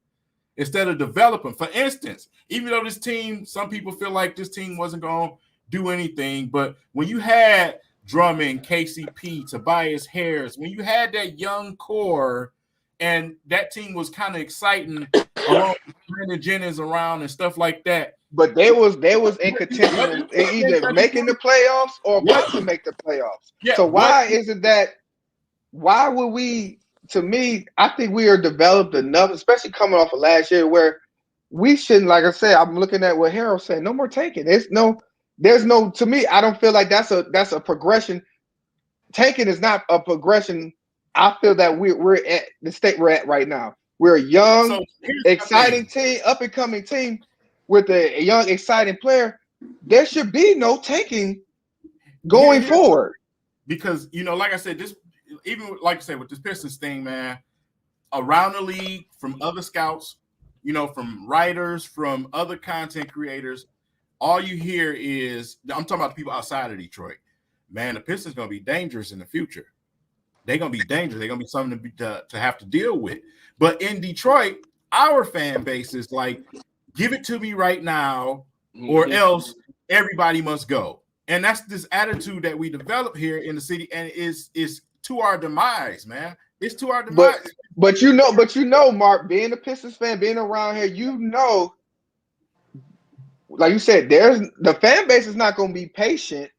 instead of developing. For instance, even though this team, some people feel like this team wasn't going to do anything, but when you had Drummond, KCP, Tobias Harris, when you had that young core and that team was kind of exciting along with Brandon Jennings around and stuff like that. But they was in contention in either making the playoffs or about to make the playoffs. Yeah, so why isn't that? Why would we? To me, I think we are developed enough, especially coming off of last year, where we shouldn't. Like I said, I'm looking at what Harold's saying. No more taking. There's no. To me, I don't feel like that's a progression. Taking is not a progression. I feel that we're at the state we're at right now. We're a young, exciting team, up and coming team with a young, exciting player. There should be no taking going forward. Because, like I said, this even like I said with this Pistons thing, man, around the league, from other scouts, from writers, from other content creators, all you hear is, I'm talking about the people outside of Detroit. Man, the Pistons going to be dangerous in the future. They're going to be dangerous. They're going to be something to have to deal with. But in Detroit, our fan base is like, give it to me right now or else everybody must go. And that's this attitude that we develop here in the city, and is to our demise, man. It's to our demise. But Mark, being a Pistons fan, being around here, like you said, the fan base is not going to be patient,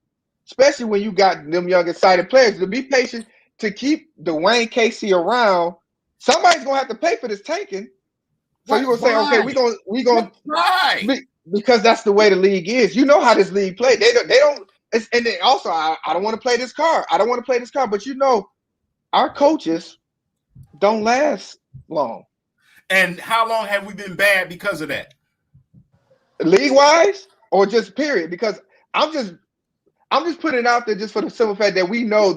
especially when you got them young, excited players. To be patient to keep Dwayne Casey around, somebody's gonna have to pay for this taking. So you're gonna say, okay, we gonna because that's the way the league is. You know how this league plays. They don't. And then also, I don't want to play this card. I don't want to play this card. But our coaches don't last long. And how long have we been bad because of that? League wise, or just period? Because I'm just putting it out there just for the simple fact that we know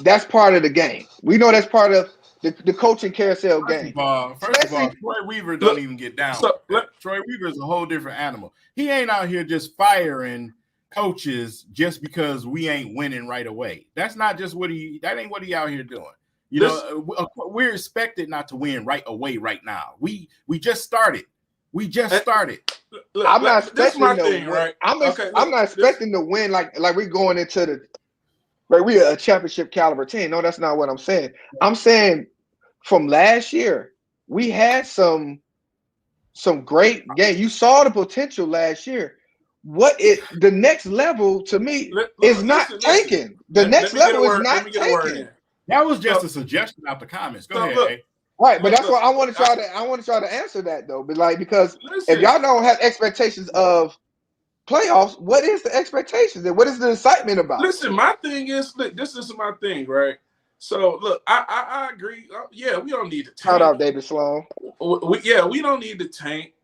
that's part of the game. We know that's part of the coaching carousel game. First of all, Troy Weaver don't even get down. Troy Weaver is a whole different animal. He ain't out here just firing coaches just because we ain't winning right away. That's not just that ain't what he out here doing. We're expected not to win right away right now. We just started. I'm not expecting I'm not expecting to win like we're going into we're a championship caliber team. No, that's not what I'm saying. I'm saying from last year, we had some great games. You saw the potential last year. The next level to me is not taken. The next level is not taken. That was just a suggestion out the comments. Go ahead. Right, but that's why I want to try to answer that though. But because if y'all don't have expectations of playoffs, what is the expectations and what is the excitement about? Listen, my thing is, look, this is my thing, right? So, look, I agree. Yeah, we don't need to Shout tank. out David Sloan. We don't need to tank,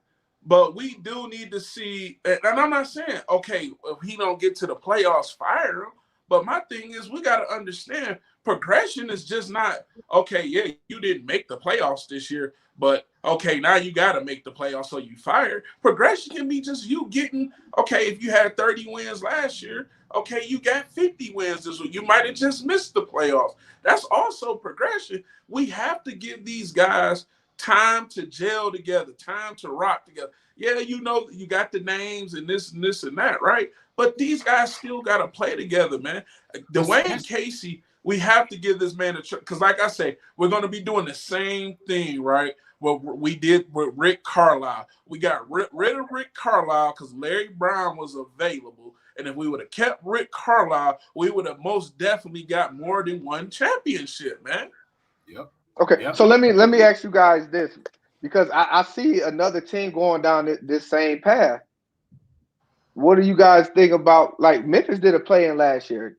but we do need to see. And I'm not saying, okay, if he don't get to the playoffs, fire him. But my thing is, we got to understand progression is just not, okay, yeah, you didn't make the playoffs this year, but okay, now you got to make the playoffs, so you fire. Progression can be just you getting, okay, if you had 30 wins last year, okay, you got 50 wins this week. You might have just missed the playoffs. That's also progression. We have to give these guys time to gel together, time to rock together. Yeah, you know, you got the names and this and that, right? But these guys still got to play together, man. Dwayne Casey, we have to give this man a try. Because, like I say, we're going to be doing the same thing, right? What we did with Rick Carlisle. We got rid of Rick Carlisle because Larry Brown was available. And if we would have kept Rick Carlisle, we would have most definitely got more than one championship, man. Yep. Okay, Yep. so let me ask you guys this, because I see another team going down this same path. What do you guys think about, like, Memphis did a play-in last year?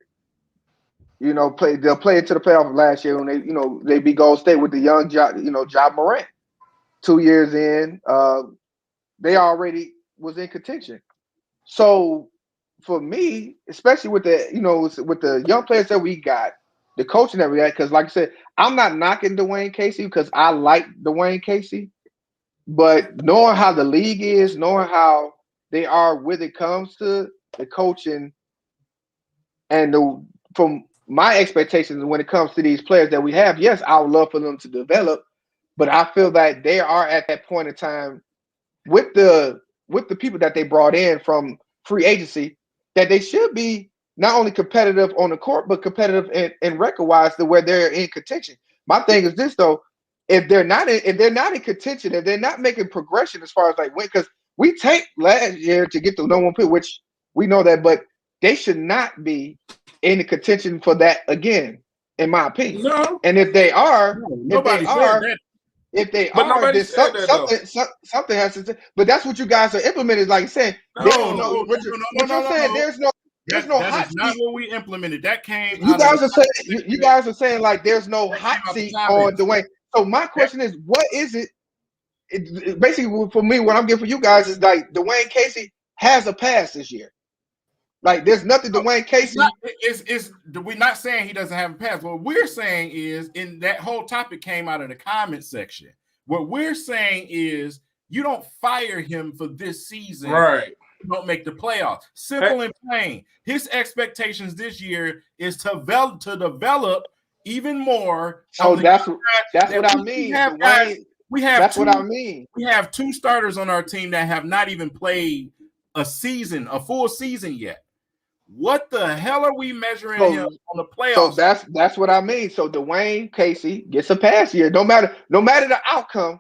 You know, they'll play into the playoff last year when they beat Gold State with the young Ja Morant. 2 years in, they already was in contention. So for me, especially with the young players that we got, the coaching that we had, because like I said, I'm not knocking Dwayne Casey because I like Dwayne Casey, but knowing how the league is, knowing how they are when it comes to the coaching, and from my expectations when it comes to these players that we have, yes, I would love for them to develop, but I feel that they are at that point in time with the people that they brought in from free agency, that they should be not only competitive on the court, but competitive in record-wise to where they're in contention. My thing is this, though: if they're not in contention, if they're not making progression as far as like win, because we tanked last year to get the number one pick, which we know that, but they should not be in the contention for that again, in my opinion. No. And if they are, Nobody said that. if they But are, nobody then said that, though. something has to. But that's what you guys are implementing. Like saying, No, what you're saying. There's no that hot is not seat. what we implemented. That came You out of guys the are saying you guys are saying like there's no that hot came out the seat on comments. Dwayne. So my question is, what is it? Basically, for me, what I'm getting for you guys is like Dwayne Casey has a pass this year. Like there's nothing Dwayne Casey. We're not saying he doesn't have a pass. What we're saying is, in that whole topic came out of the comment section. What we're saying is, you don't fire him for this season. Right. You don't make the playoffs. Simple and plain. His expectations this year is to develop even more. So that's what I mean. That's what I mean. We have two starters on our team that have not even played a full season yet. What the hell are we measuring him on the playoffs? So that's what I mean. So Dwayne Casey gets a pass here. No matter the outcome,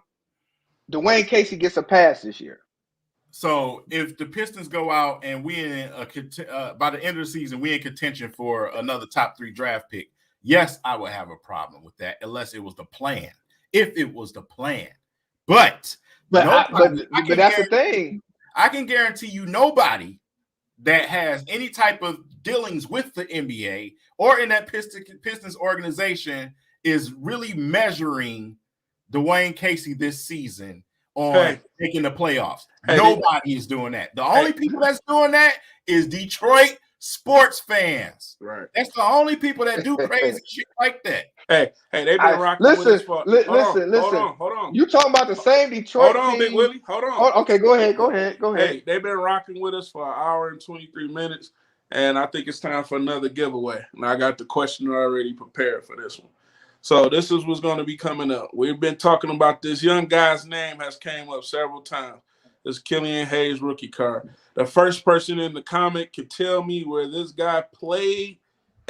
Dwayne Casey gets a pass this year. So if the Pistons go out and we by the end of the season, we in contention for another top 3 draft pick, yes, I would have a problem with that unless it was the plan. If it was the plan. But that's the thing. I can guarantee you nobody that has any type of dealings with the NBA or in that Pistons organization is really measuring Dwayne Casey this season on making the playoffs. Nobody is doing that. The only people that's doing that is Detroit sports fans. Right. That's the only people that do crazy shit like that. Hey, they've been rocking with us for. Listen. Hold on. You talking about the same Detroit team? Hold on, Big Willie. Hold on. Okay, go ahead. Hey, they've been rocking with us for an hour and 23 minutes, and I think it's time for another giveaway. And I got the question already prepared for this one. So this is what's going to be coming up. We've been talking about this young guy's name has came up several times. This Killian Hayes rookie card. The first person in the comment can tell me where this guy played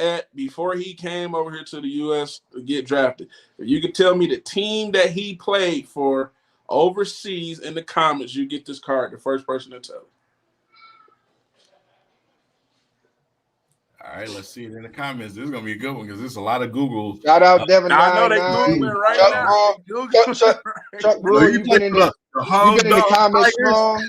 at before he came over here to the U.S. to get drafted. If you could tell me the team that he played for overseas in the comments, you get this card. The first person to tell. All right, let's see it in the comments. This is gonna be a good one because there's a lot of Google. Shout out Devin I know they 99. Googling right Chuck now. Raw. They Googling Chuck So Brewer, you you been in look, the the Hong comments strong.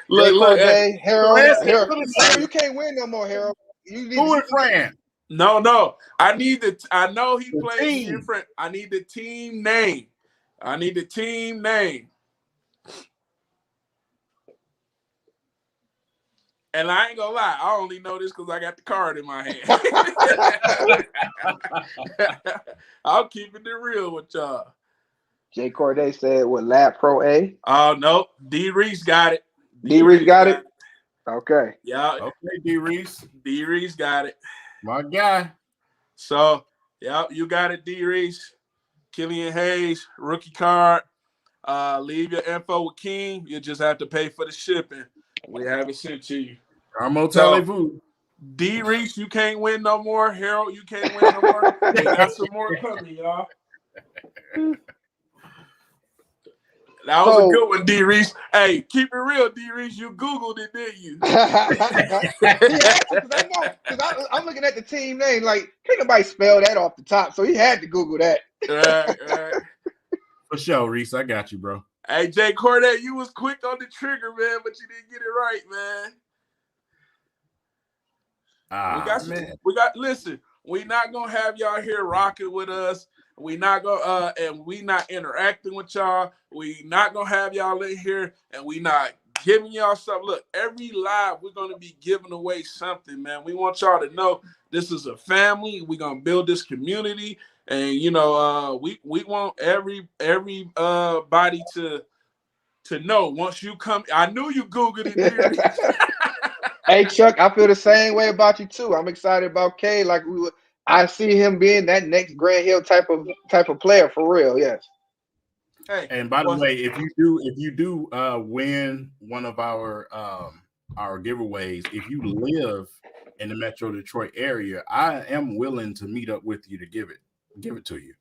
look, Corday, Harold, France Harold, for the same. you can't win no more, Harold. You need Who to in France? No. I know he The plays team. different. I need the team name. And I ain't gonna lie, I only know this because I got the card in my hand. I'm keeping it real with y'all. Jay Corday said, "What Lab Pro A?" Oh no, D Reese got it. D Reese got it. Okay. Yeah. Okay, D Reese. D Reese got it. My guy. So, yeah, you got it, D Reese. Killian Hayes, rookie card. Leave your info with King. You just have to pay for the shipping. We have it sent to you. Armo Talevou. D Reese, you can't win no more. Harold, you can't win no more. They got some more coming, y'all. That was a good one, D Reese. Hey, keep it real, D Reese. You Googled it, didn't you? I'm looking at the team name. Like, can't nobody spell that off the top, so he had to Google that. Right. For sure, Reese. I got you, bro. Hey, Jay Corday, you was quick on the trigger, man, but you didn't get it right, man. Listen, we not gonna have y'all here rocking with us. We not gonna and we not interacting with y'all. We not gonna have y'all in here and we not giving y'all something. Look, every live we're gonna be giving away something, man. We want y'all to know this is a family. We're gonna build this community, and we want every body to know once you come. I knew you Googled it. Hey Chuck, I feel the same way about you too. I'm excited about K. Like I see him being that next Grant Hill type of player for real. Yes. Hey, and by the way, if you do win one of our giveaways, if you live in the Metro Detroit area, I am willing to meet up with you to give it to you,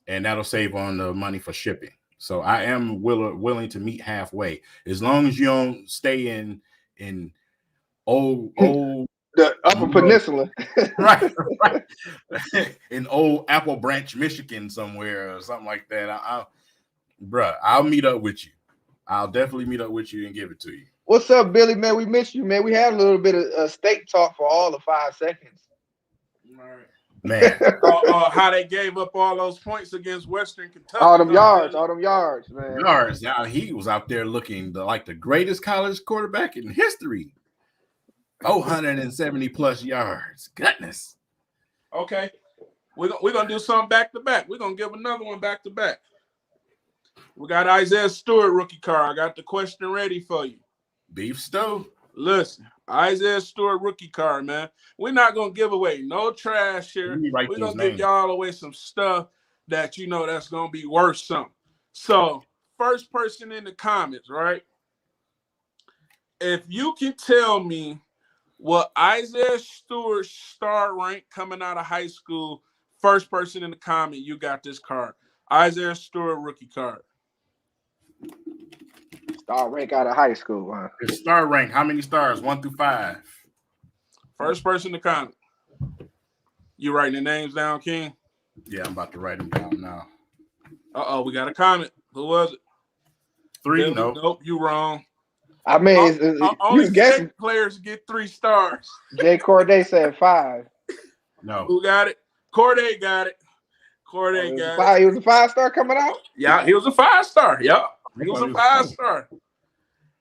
and that'll save on the money for shipping. So I am willing to meet halfway, as long as you don't stay in old the Upper Peninsula, right, in old Apple Branch, Michigan, somewhere or something like that. I'll meet up with you. I'll definitely meet up with you and give it to you. What's up, Billy? Man, we missed you, man. We had a little bit of steak talk for all of 5 seconds. All right. Man, how they gave up all those points against Western Kentucky. All them yards, man. Yards. Now he was out there looking like the greatest college quarterback in history. 470 plus yards. Goodness. Okay. We're gonna do something back to back. We're gonna give another one back to back. We got Isaiah Stewart rookie card. I got the question ready for you. Beef stew. Listen, Isaiah Stewart rookie card, man. We're not gonna give away no trash here. We're gonna give y'all away some stuff that that's gonna be worth something. So, first person in the comments, right? If you can tell me what Isaiah Stewart's star rank coming out of high school, first person in the comment, you got this card. Isaiah Stewart rookie card. Star rank out of high school, huh? His star rank, how many stars? 1 through 5. First person to comment. You writing the names down, King? Yeah, I'm about to write them down now. We got a comment. Who was it? 3. Nope, you wrong. I mean, only guessing players get 3 stars. Jay Corday said 5. No. Who got it? Corday got it. Corday got it. He was a 5-star coming out? Yeah, he was a 5-star. Yeah. He was a 5-star.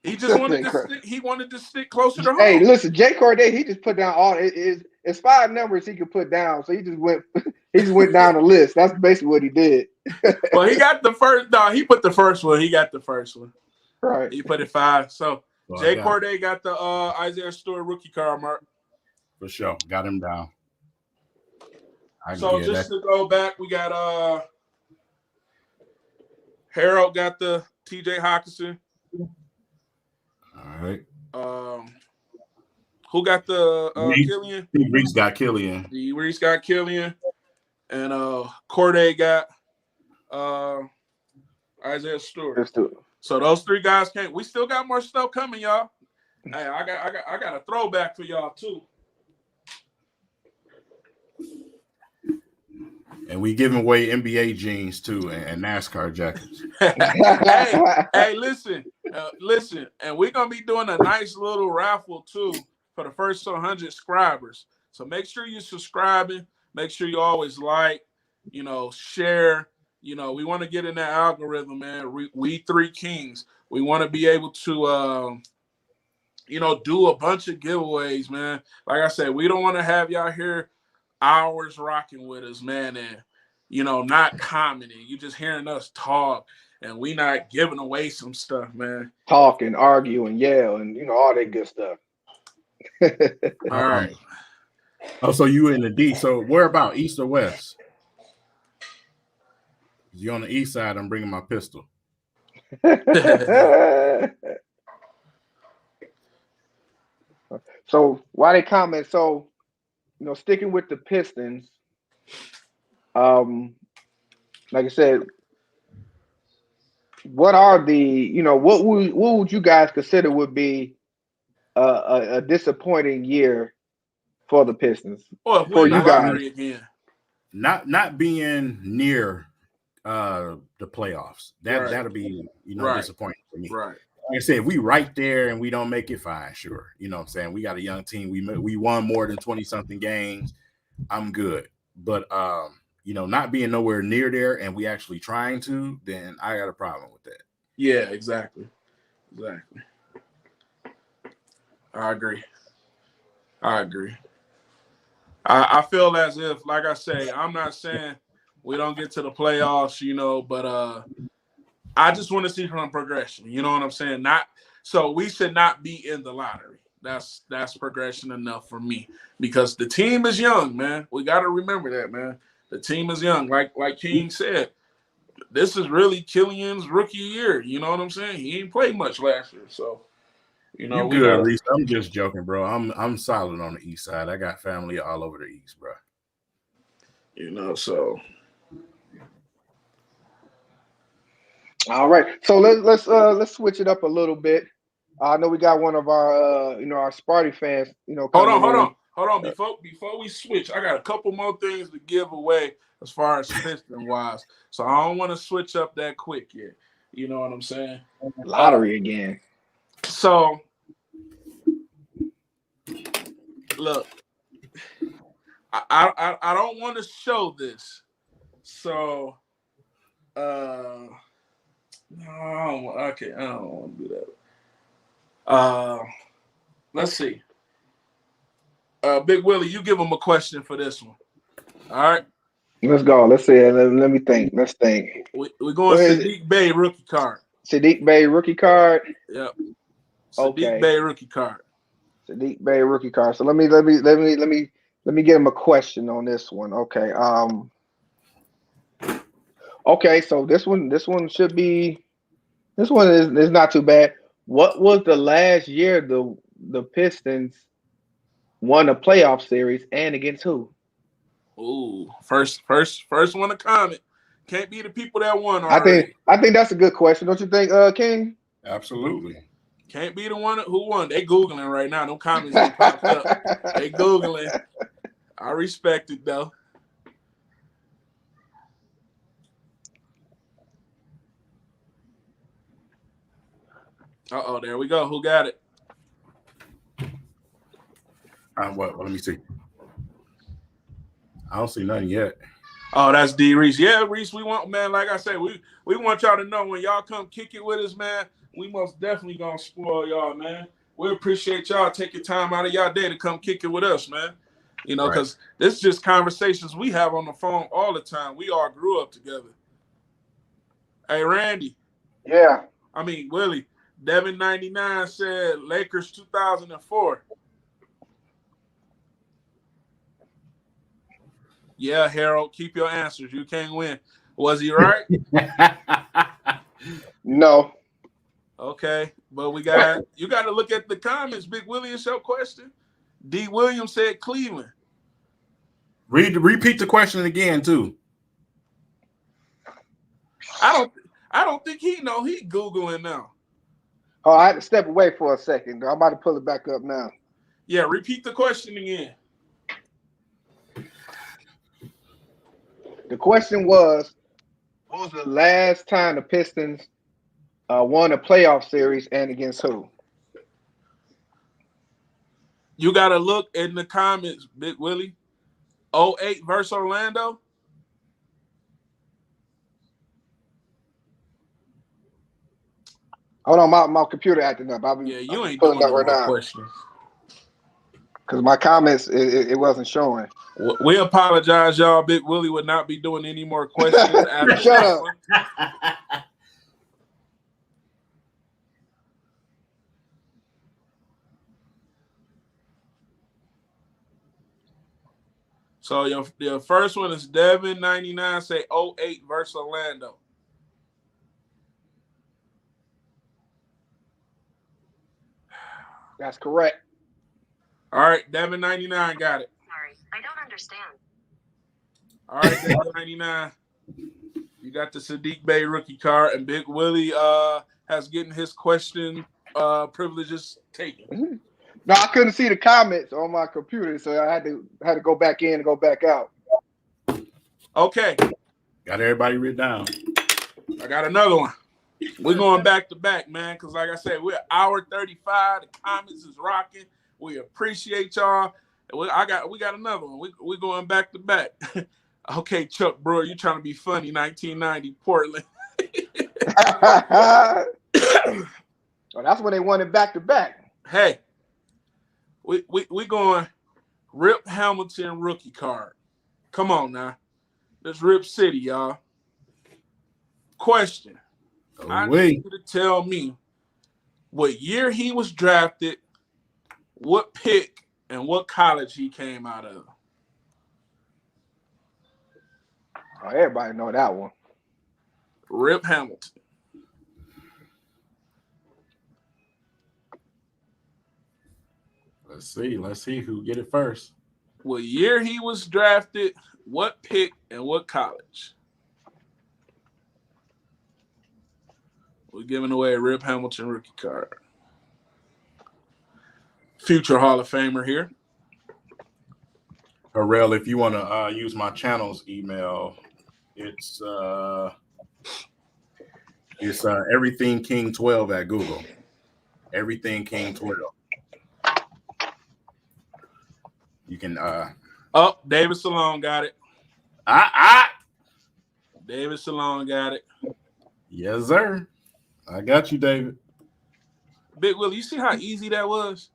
He just wanted to stick closer to home. Hey, listen, Jay Corday, he just put down all it's 5 numbers he could put down. So he just went down the list. That's basically what he did. Well, he got the first. No, he put the first one. He got the first one. Right. He put it 5. So Jay Corday got the Isaiah Stewart rookie card, Mark. For sure. Got him down. So just to go back, we got Harold got the TJ Hawkinson. All right. Who got the Killian? Reese got Killian. Reese got Killian. And Corday got Isaiah Stewart. So those 3 guys came. We still got more stuff coming, y'all. Hey, I got a throwback for y'all too. And we giving away NBA jeans too and NASCAR jackets. hey, listen, and we're gonna be doing a nice little raffle too for the first 100 subscribers. So make sure you're subscribing. Make sure you always like, share. We want to get in that algorithm, man. We three kings. We want to be able to, do a bunch of giveaways, man. Like I said, we don't want to have y'all here hours rocking with us, man, and not commenting. You just hearing us talk, and we not giving away some stuff, man. Talk and argue and yell and all that good stuff. All right. Oh, so you in the D? So where about, east or west? You on the east side? I'm bringing my pistol. So why they comment? So sticking with the Pistons. Like I said, what are the what would you guys consider would be a disappointing year for the Pistons? Or for win the you guys lottery again. Not being near the playoffs. That'll be disappointing for me. Right. Like I said, if we right there and we don't make it, fine, sure. You know what I'm saying? We got a young team. We won more than 20-something games. I'm good. But not being nowhere near there and we actually trying to, then I got a problem with that. Yeah, exactly. I agree. I feel as if, like I say, I'm not saying we don't get to the playoffs, but I just want to see some progression. You know what I'm saying? So we should not be in the lottery. That's progression enough for me because the team is young, man. We got to remember that, man. The team is young. Like King said, this is really Killian's rookie year. You know what I'm saying? He ain't played much last year, so you good, Reese. I'm just joking, bro. I'm solid on the east side. I got family all over the east, bro. So. All right, so let's switch it up a little bit. I know we got one of our our Sparty fans. Hold on. Before we switch, I got a couple more things to give away as far as Piston wise. So I don't want to switch up that quick yet. You know what I'm saying? Lottery again. So look, I don't want to show this. So no, okay, I don't want to do that. Let's see. Big Willie, you give him a question for this one. All right. Let's go. Let's see. Let me think. Let's think. We're going Sadiq Bey rookie card. Sadiq Bey rookie card. Yep. Okay. Sadiq Bey rookie card. Sadiq Bey rookie card. So let me get him a question on this one. Okay. Okay. So this one should be. This one is not too bad. What was the last year the Pistons won a playoff series and against who? Ooh, first one to comment. Can't be the people that won already. I think that's a good question, don't you think, King? Absolutely. Can't be the one who won. They Googling right now. Them comments ain't popped up. They Googling. I respect it though. Uh-oh, there we go. Who got it? What? Let me see. I don't see nothing yet. Oh, that's D Reese. Yeah, Reese, we want, man, like I said, we want y'all to know when y'all come kick it with us, man, we most definitely gonna spoil y'all, man. We appreciate y'all taking time out of y'all day to come kick it with us, man. Because this is just conversations we have on the phone all the time. We all grew up together. Hey, Randy. Yeah. I mean, Willie. Devin 99 said Lakers 2004. Yeah, Harold, keep your answers. You can't win. Was he right? No. Okay, but you got to look at the comments. Big Willie, it's your question. D. Williams said Cleveland. Repeat the question again too. I don't think he know. He Googling now. Oh, I had to step away for a second. I'm about to pull it back up now. Yeah, repeat the question again. The question was, what was the last time the Pistons won a playoff series and against who? You got to look in the comments, Big Willie. 08 versus Orlando. Hold on, my computer acting up. You ain't pulling doing up right no now questions. because my comments it wasn't showing. We apologize, y'all. Big Willie would not be doing any more questions after Shut this up. one. So your first one is Devin 99. Say 08 versus Orlando. That's correct. All right, Devin 99 got it. Sorry, I don't understand. All right, Devin 99. You got the Sadiq Bey rookie card, and Big Willie has getting his question privileges taken. No, I couldn't see the comments on my computer, so I had to go back in and go back out. Okay. Got everybody written down. I got another one. We're going back to back, man, because like I said, we're hour 35. The comments is rocking. We appreciate y'all. We got another one. We're going back to back. Okay, Chuck Brewer, you trying to be funny, 1990 Portland. Well, that's when they won it back to back. Hey, we going Rip Hamilton rookie card. Come on now. This Rip City, y'all. Question. I need you to tell me what year he was drafted, what pick, and what college he came out of. Oh, everybody know that one. Rip Hamilton. Let's see who get it first. What year he was drafted, what pick, and what college. We're giving away a Rip Hamilton rookie card. Future Hall of Famer here. Harrell, if you want to use my channel's email, it's Everything King 12 at Google. Everything King 12. You can David Salone got it. David Salone got it. Yes, sir. I got you, David. Big Will, you see how easy that was?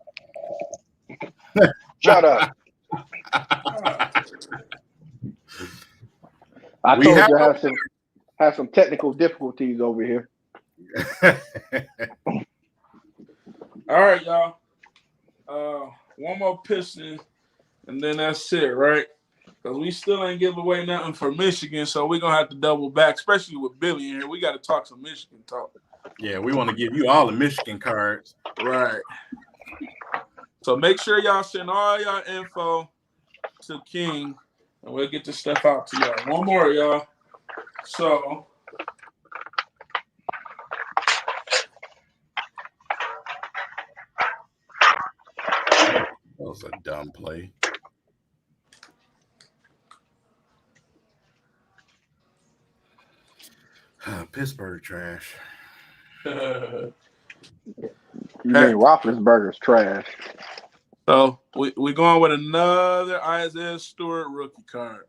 Shut up. I told you I have some technical difficulties over here. All right, y'all. One more Piston, and then that's it, right? Because we still ain't giving away nothing for Michigan, so we're going to have to double back, especially with Billy in here. We got to talk some Michigan talk. Yeah, we want to give you all the Michigan cards. Right. So make sure y'all send all y'all info to King, and we'll get this stuff out to y'all. One more, y'all. So that was a dumb play. Pittsburgh trash. You mean Roethlisberger's trash? So we're going with another Isaiah Stewart rookie card.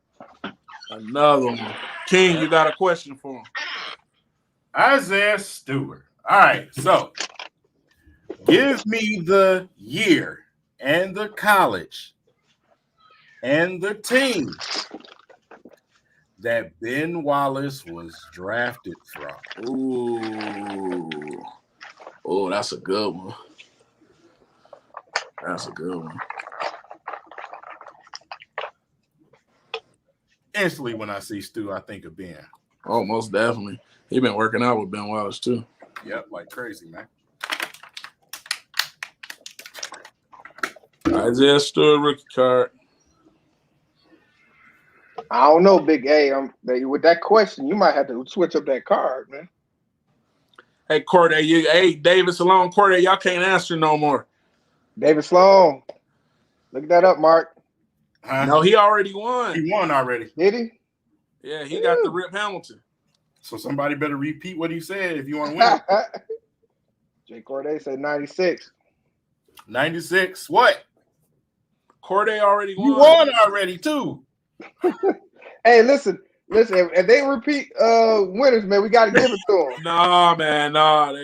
Another one. King, you got a question for him. Isaiah Stewart. All right, so give me the year and the college and the team that Ben Wallace was drafted from. Ooh. Oh, that's a good one. That's a good one. Instantly, when I see Stu, I think of Ben. Oh, most definitely. He been working out with Ben Wallace, too. Yep, like crazy, man. Isaiah Stewart rookie card. I don't know, Big A. With that question, you might have to switch up that card, man. Hey, Corday, David Salone, Corday, y'all can't answer no more. David Sloan. Look that up, Mark. No, he already won. He won already. Did he? Yeah, he got the Rip Hamilton. So somebody better repeat what he said if you want to win. Jay Corday said 96. 96. What? Corday already You won. won already too. Hey, listen. If they repeat winners, man, we got to give it to them. Nah, man,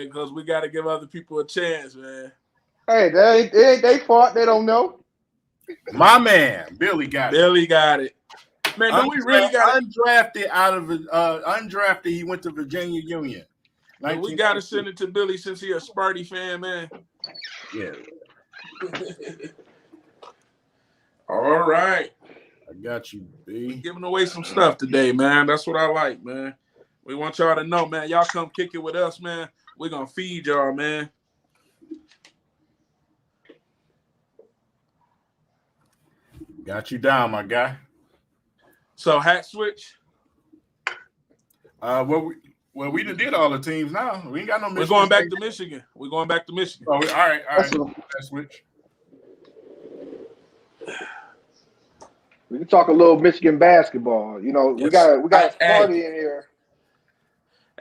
because we got to give other people a chance, man. Hey, it ain't they fault. They don't know. My man, Billy got it. Billy got it. Man, don't we really got it? Undrafted undrafted. He went to Virginia Union. We got to send it to Billy since he a Sparty fan, man. Yeah. All right. I got you, B. Giving away some stuff today, man. That's what I like, man. We want y'all to know, man. Y'all come kick it with us, man. We're going to feed y'all, man. Got you down, my guy. So, hat switch. We done did all the teams now. We ain't got no Michigan. We're going back to Michigan. We're going back to Michigan. Oh, all right. That's switch. We can talk a little Michigan basketball. You know, Yes. we got a Sparty in here.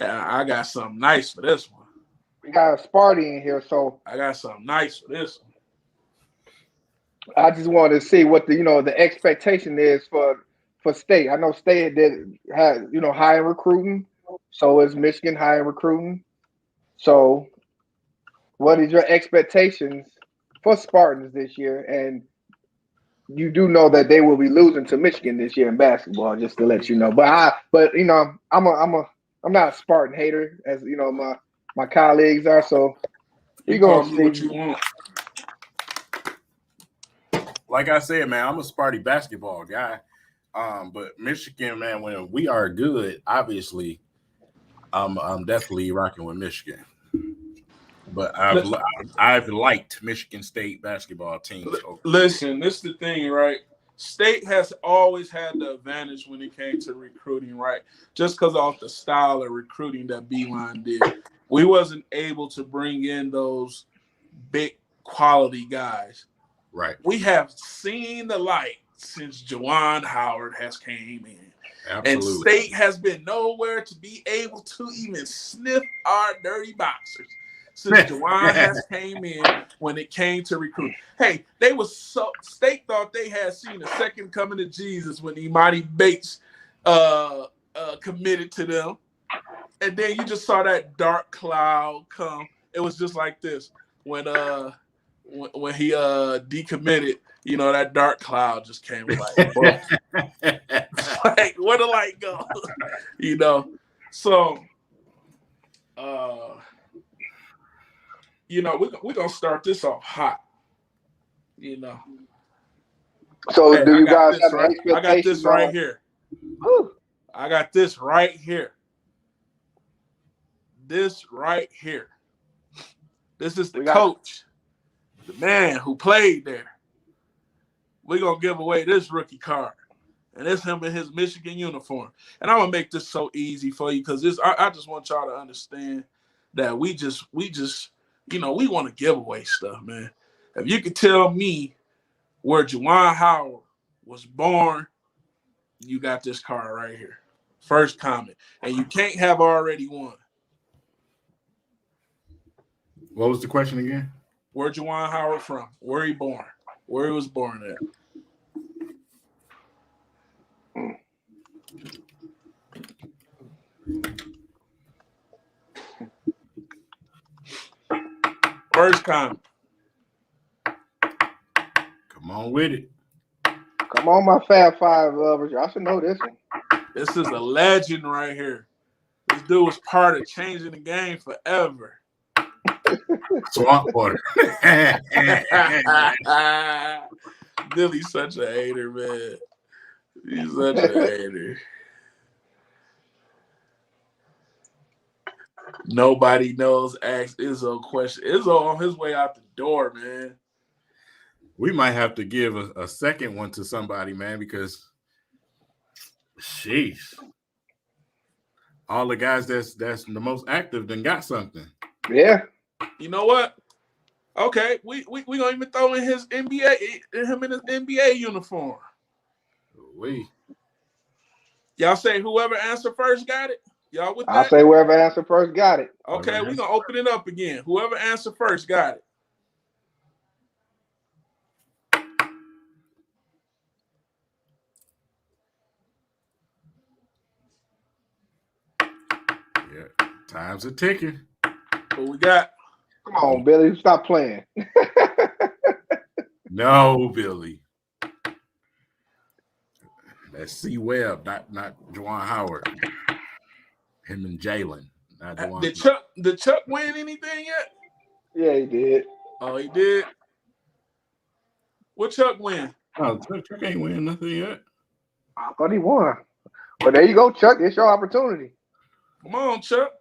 I got something nice for this one. We got a Sparty in here, so I got something nice for this one. I just wanted to see what the expectation is for State. I know State had high in recruiting, so is Michigan high in recruiting. So, what is your expectations for Spartans this year? And you do know that they will be losing to Michigan this year in basketball, just to let you know. But I'm not a Spartan hater, as you know my colleagues are. So we gonna see what you want. Like I said, man, I'm a Sparty basketball guy. But Michigan, man, when we are good, obviously, I'm definitely rocking with Michigan. But I've liked Michigan State basketball teams. Listen, this is the thing, right? State has always had the advantage when it came to recruiting, right? Just because of the style of recruiting that Beeline did. We wasn't able to bring in those big quality guys. Right. We have seen the light since Juwan Howard has came in. Absolutely. And State has been nowhere to be able to even sniff our dirty boxers since Juwan has came in when it came to recruiting. Hey, State thought they had seen a second coming to Jesus when Imani Bates committed to them. And then you just saw that dark cloud come. It was just like this. When he decommitted, that dark cloud just came like, like where the light go? So we're gonna start this off hot. So hey, do you guys have right? I got this right here. Whew. I got this right here. This right here. This is the coach, the man who played there. We're going to give away this rookie card. And it's him in his Michigan uniform. And I'm going to make this so easy for you because I just want y'all to understand that we just we want to give away stuff, man. If you could tell me where Juwan Howard was born, you got this card right here. First comment. And you can't have already won. What was the question again? Where Juwan Howard from? Where he born? Where he was born at? First comment. Come on with it. Come on, my Fab Five lovers. Y'all should know this one. This is a legend right here. This dude was part of changing the game forever. Swamp water. Billy's such a hater, man. He's such a hater. Nobody knows. Ask Izzo a question. Izzo on his way out the door, man. We might have to give a second one to somebody, man, because sheesh. All the guys that's the most active then got something. Yeah. You know what? Okay, we gonna even throw in him in his NBA uniform. Y'all say whoever answered first got it? Y'all with I'll that? say whoever answered first got it. Okay, we're gonna open it up again. Whoever answered first got it. Yeah, time's a ticking. What we got? Come on, Billy, stop playing. No, Billy. That's C. Webb, not Juwan Howard. Him and Jalen. Not Juwan. Did Chuck win anything yet? Yeah, he did. Oh, he did. What Chuck win? Oh, Chuck ain't win nothing yet. I thought he won. Well, there you go, Chuck. It's your opportunity. Come on, Chuck.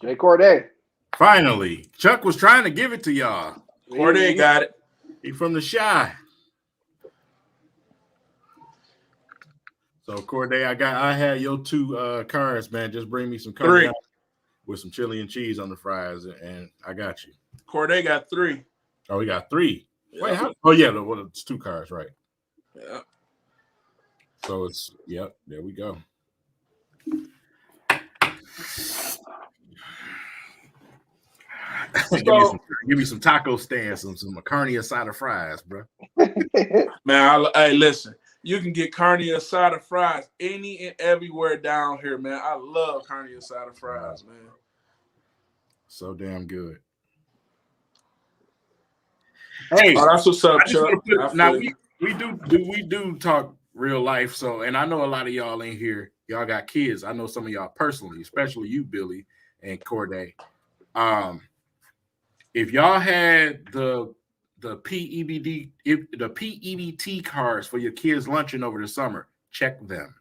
Jay Corday. Finally, Chuck was trying to give it to y'all. Corday got it. He from the Shy. So Corday, I had your 2 cards, man. Just bring me some cards with some chili and cheese on the fries, and I got you. Corday got 3. Oh, we got 3. Yep. Wait, how? Oh yeah, well, it's 2 cards, right? Yeah. So it's there we go. Give me some taco stands, some carne asada fries, bro. Man, hey, listen. You can get carne asada fries any and everywhere down here, man. I love carne asada fries, man. So damn good. Hey, that's what's up, Chuck. Now we do talk real life. So, and I know a lot of y'all in here, y'all got kids. I know some of y'all personally, especially you, Billy and Corday. If y'all had the PEBT cards for your kids lunching over the summer, check them.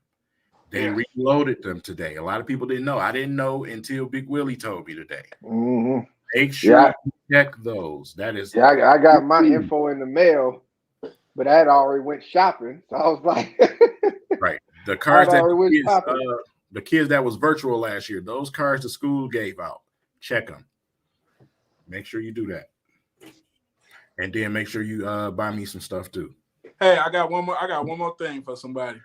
They reloaded them today. A lot of people didn't know. I didn't know until Big Willie told me today. Mm-hmm. Make sure you check those. That is. Yeah, I got my info in the mail, but I had already went shopping. So I was like, right. The cards that the kids that was virtual last year, those cards the school gave out. Check them. Make sure you do that. And then make sure you buy me some stuff too. Hey, I got one more thing for somebody.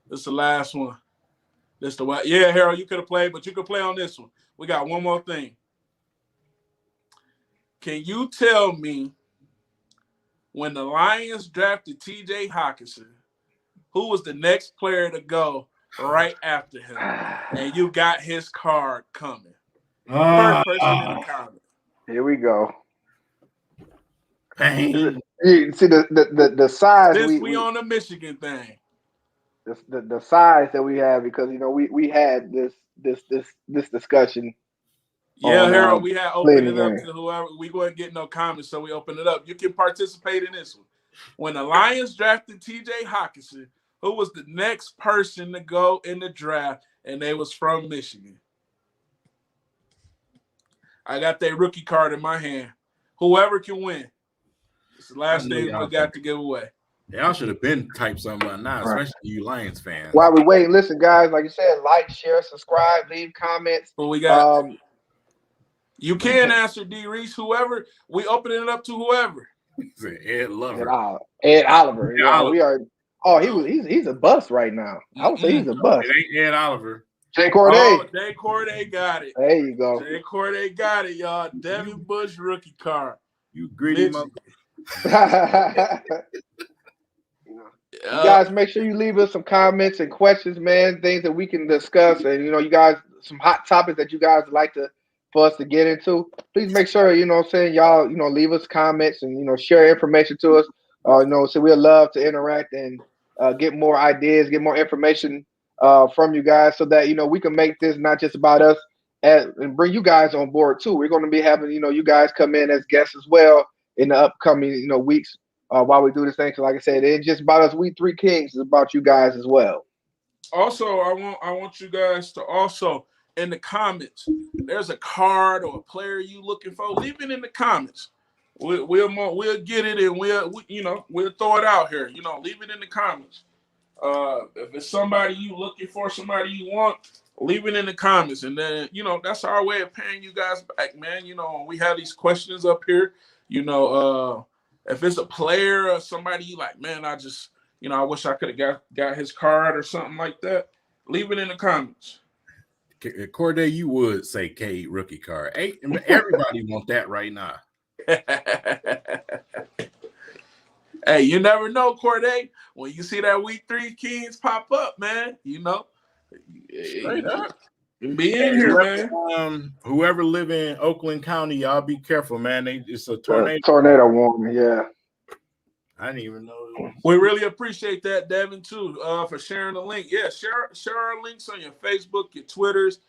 This is the last one. Harold, you could have played, but you could play on this one. We got one more thing. Can you tell me when the Lions drafted TJ Hawkinson, who was the next player to go right after him? And you got his card coming. First person in the comment. Here we go. Pain. You see the size. Since we on the Michigan thing. The size that we have, because we had this discussion. Yeah, Harold, we had opened it up to whoever. We weren't getting no comments, so we opened it up. You can participate in this one. When the Lions drafted TJ Hawkinson, who was the next person to go in the draft, and they was from Michigan. I got that rookie card in my hand. Whoever can win. It's the last thing we got to give away. Y'all should have been typed something by now, especially you Lions fans. While we wait, listen, guys, like you said, like, share, subscribe, leave comments. But we got you can answer D. Reese, whoever. We opening it up to whoever. Ed Lover. Ed Oliver. Yeah, we are. Oh, he's a bust right now. I would say he's a bust. It ain't Ed Oliver. Jay Corday. Oh, Jay Corday got it. There you go. Jay Corday got it, y'all. Devin Bush rookie card. You greedy mother. You guys, make sure you leave us some comments and questions, man. Things that we can discuss, and you guys, some hot topics that you guys would like for us to get into. Please make sure y'all leave us comments and share information to us. So we'd love to interact and get more ideas, get more information from you guys, so that we can make this not just about us and bring you guys on board too. We're going to be having you guys come in as guests as well in the upcoming weeks. While we do this thing, so like I said, it ain't just about us. We Three Kings. It's about you guys as well. Also, I want you guys to also in the comments. There's a card or a player you looking for. Leave it in the comments. We'll get it and we'll throw it out here. Leave it in the comments. If it's somebody you looking for, somebody you want, leave it in the comments, and then that's our way of paying you guys back, man. We have these questions up here. If it's a player or somebody you like, man, I just, I wish I could have got his card or something like that. Leave it in the comments. Corday, you would say K rookie card. Hey, everybody want that right now. Hey, you never know, Corday. When you see that week 3 Kings pop up, man, Straight up. Be in here, man. Whoever live in Oakland County, y'all be careful, man. It's a tornado. Tornado warning, yeah. I didn't even know. We really appreciate that, Devin, too, for sharing the link. Yeah, share our links on your Facebook, your Twitters.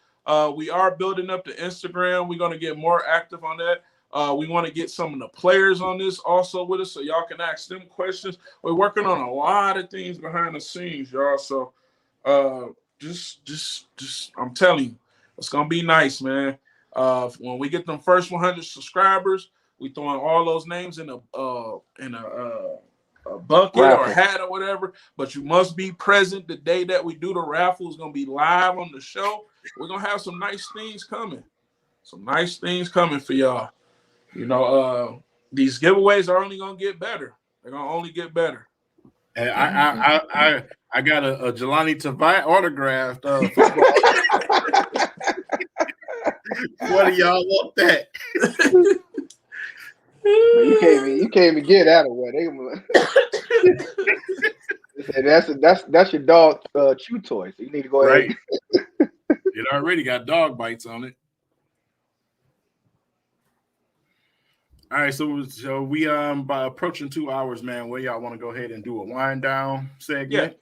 We are building up the Instagram. We're going to get more active on that. We want to get some of the players on this also with us so y'all can ask them questions. We're working on a lot of things behind the scenes, y'all. So just I'm telling you, it's going to be nice, man. When we get them first 100 subscribers, we throwing all those names in a bucket raffle or hat or whatever, but you must be present the day that we do the raffle. It's going to be live on the show. We're going to have some nice things coming. Some nice things coming for y'all. These giveaways are only going to get better. They're going to only get better. And I got a Jelani Tavai autographed football. What do y'all want that? Man, you can't even get out of what that's your dog chew toy. So you need to go ahead. It already got dog bites on it. All right, so we by approaching 2 hours, man. Where y'all want to go ahead and do a wind down segment?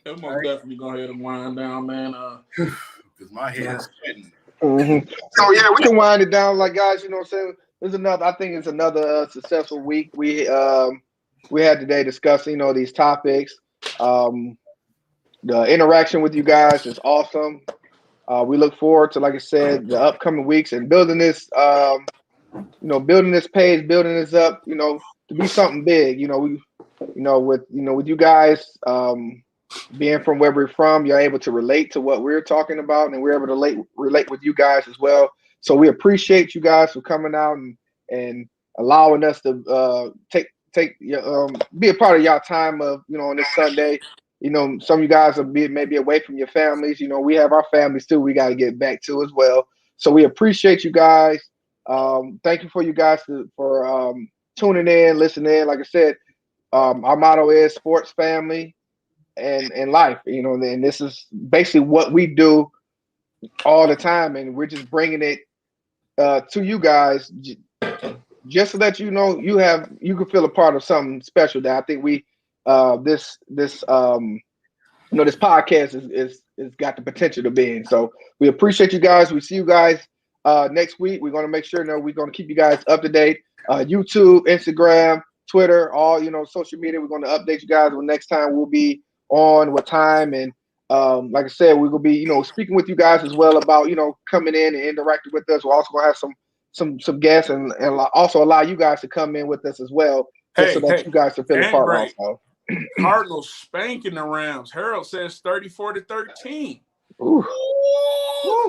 Yeah, most definitely go ahead and wind down, man. Because my head is sweating. Mm-hmm. So yeah, we can wind it down, like guys. You know what I'm saying? I think it's another successful week. We had today discussing these topics. The interaction with you guys is awesome. We look forward to, like I said, the upcoming weeks and building this. Building this page, building this up. To be something big. With you guys being from where we're from, you're able to relate to what we're talking about, and we're able to relate with you guys as well. So we appreciate you guys for coming out and allowing us to be a part of y'all time of on this Sunday. Some of you guys are maybe away from your families. We have our families too. We got to get back to as well. So we appreciate you guys. Thank you for you guys for tuning in, listening. Like I said, our motto is sports, family, and life. And this is basically what we do all the time, and we're just bringing it to you guys just so that you can feel a part of something special. That I think this podcast is got the potential to be in. So we appreciate you guys. We see you guys next week. We're going to make sure we're going to keep you guys up to date. YouTube, Instagram, Twitter, all social media. We're going to update you guys when next time we'll be on, what time, and like I said, we're going to be speaking with you guys as well about coming in and interacting with us. We're also going to have some guests and also allow you guys to come in with us as well, so that you guys can feel a part also. Cardinals spanking the Rams. Harold says 34-13. Ooh.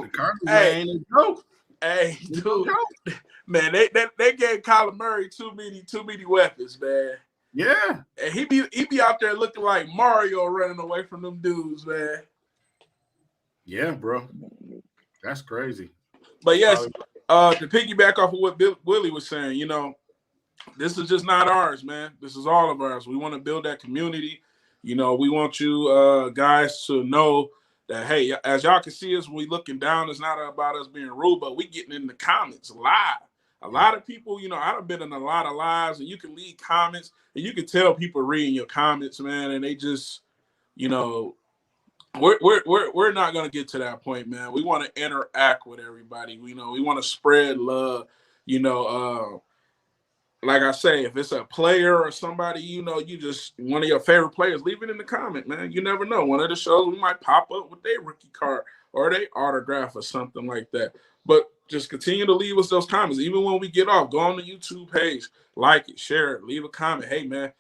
The Cardinals ain't a joke. Hey, dude, man, they gave Kyler Murray too many weapons, man. Yeah, and he be out there looking like Mario running away from them dudes, man. Yeah, bro, that's crazy. But yes, to piggyback off of what Willie was saying, this is just not ours, man. This is all of ours. We want to build that community. We want you guys to know that, hey, as y'all can see us, when we looking down, it's not about us being rude, but we getting in the comments live. A lot of people, I've been in a lot of lives, and you can leave comments, and you can tell people reading your comments, man, and they just, we're not gonna get to that point, man. We want to interact with everybody. We want to spread love. Like I say, if it's a player or somebody, you just one of your favorite players, leave it in the comment, man. You never know. One of the shows we might pop up with their rookie card or their autograph or something like that. But just continue to leave us those comments. Even when we get off, go on the YouTube page, like it, share it, leave a comment. Hey, man,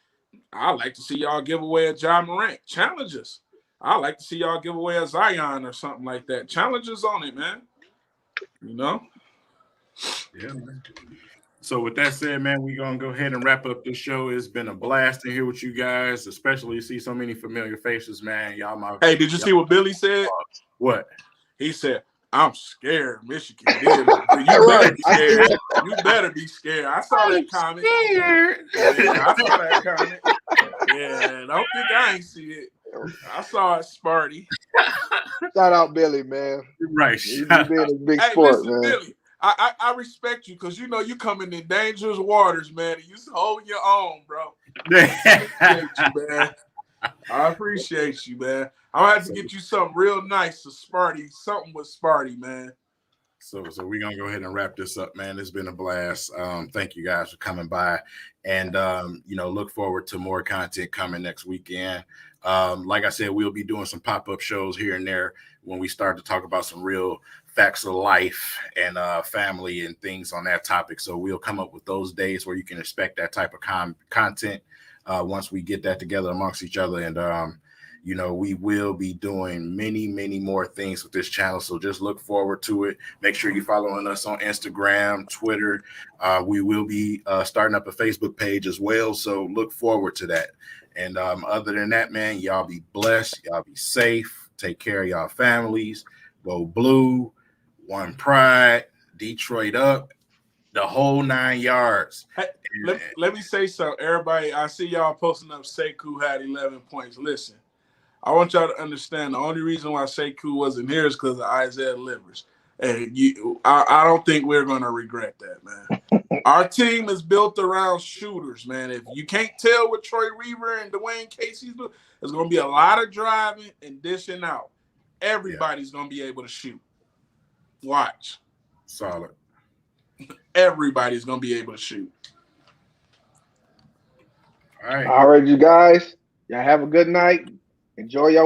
I'd like to see y'all give away a Ja Morant. Challenge us. I'd like to see y'all give away a Zion or something like that. Challenge us on it, man. Yeah, man. So with that said, man, we're gonna go ahead and wrap up this show. It's been a blast to hear with you guys, especially to see so many familiar faces, man. Hey, did you see what Billy said? What? He said, I'm scared Michigan did it. You better be scared. You better be scared. I saw that comment. Yeah, I saw that comment. Yeah, don't think I ain't see it. I saw it, Sparty. Shout out Billy, man. Right. He's being a big Hey, sport, listen, man. Billy, I respect you because you know you coming in dangerous waters, man. And you holding your own, bro. I appreciate you, man. I appreciate you, man. I'm gonna have to get you something real nice to Sparty, something with Sparty, man. So we're gonna go ahead and wrap this up, man. It's been a blast. Thank you guys for coming by, and look forward to more content coming next weekend. Like I said, we'll be doing some pop-up shows here and there when we start to talk about some real facts of life and family and things on that topic. So we'll come up with those days where you can expect that type of content once we get that together amongst each other. And we will be doing many, many more things with this channel. So just look forward to it. Make sure you're following us on Instagram, Twitter. We will be starting up a Facebook page as well. So look forward to that. And other than that, man, y'all be blessed. Y'all be safe. Take care of y'all families. Go Blue, One Pride, Detroit up, the whole 9 yards. Hey, let me say something. Everybody, I see y'all posting up Sekou had 11 points. Listen, I want y'all to understand the only reason why Sekou wasn't here is because of Isaiah Livers. And I don't think we're going to regret that, man. Our team is built around shooters, man. If you can't tell what Troy Reaver and Dwayne Casey's doing, there's going to be a lot of driving and dishing out. Everybody's going to be able to shoot. Watch. Solid. Everybody's going to be able to shoot. All right, you guys. Y'all have a good night. Enjoy your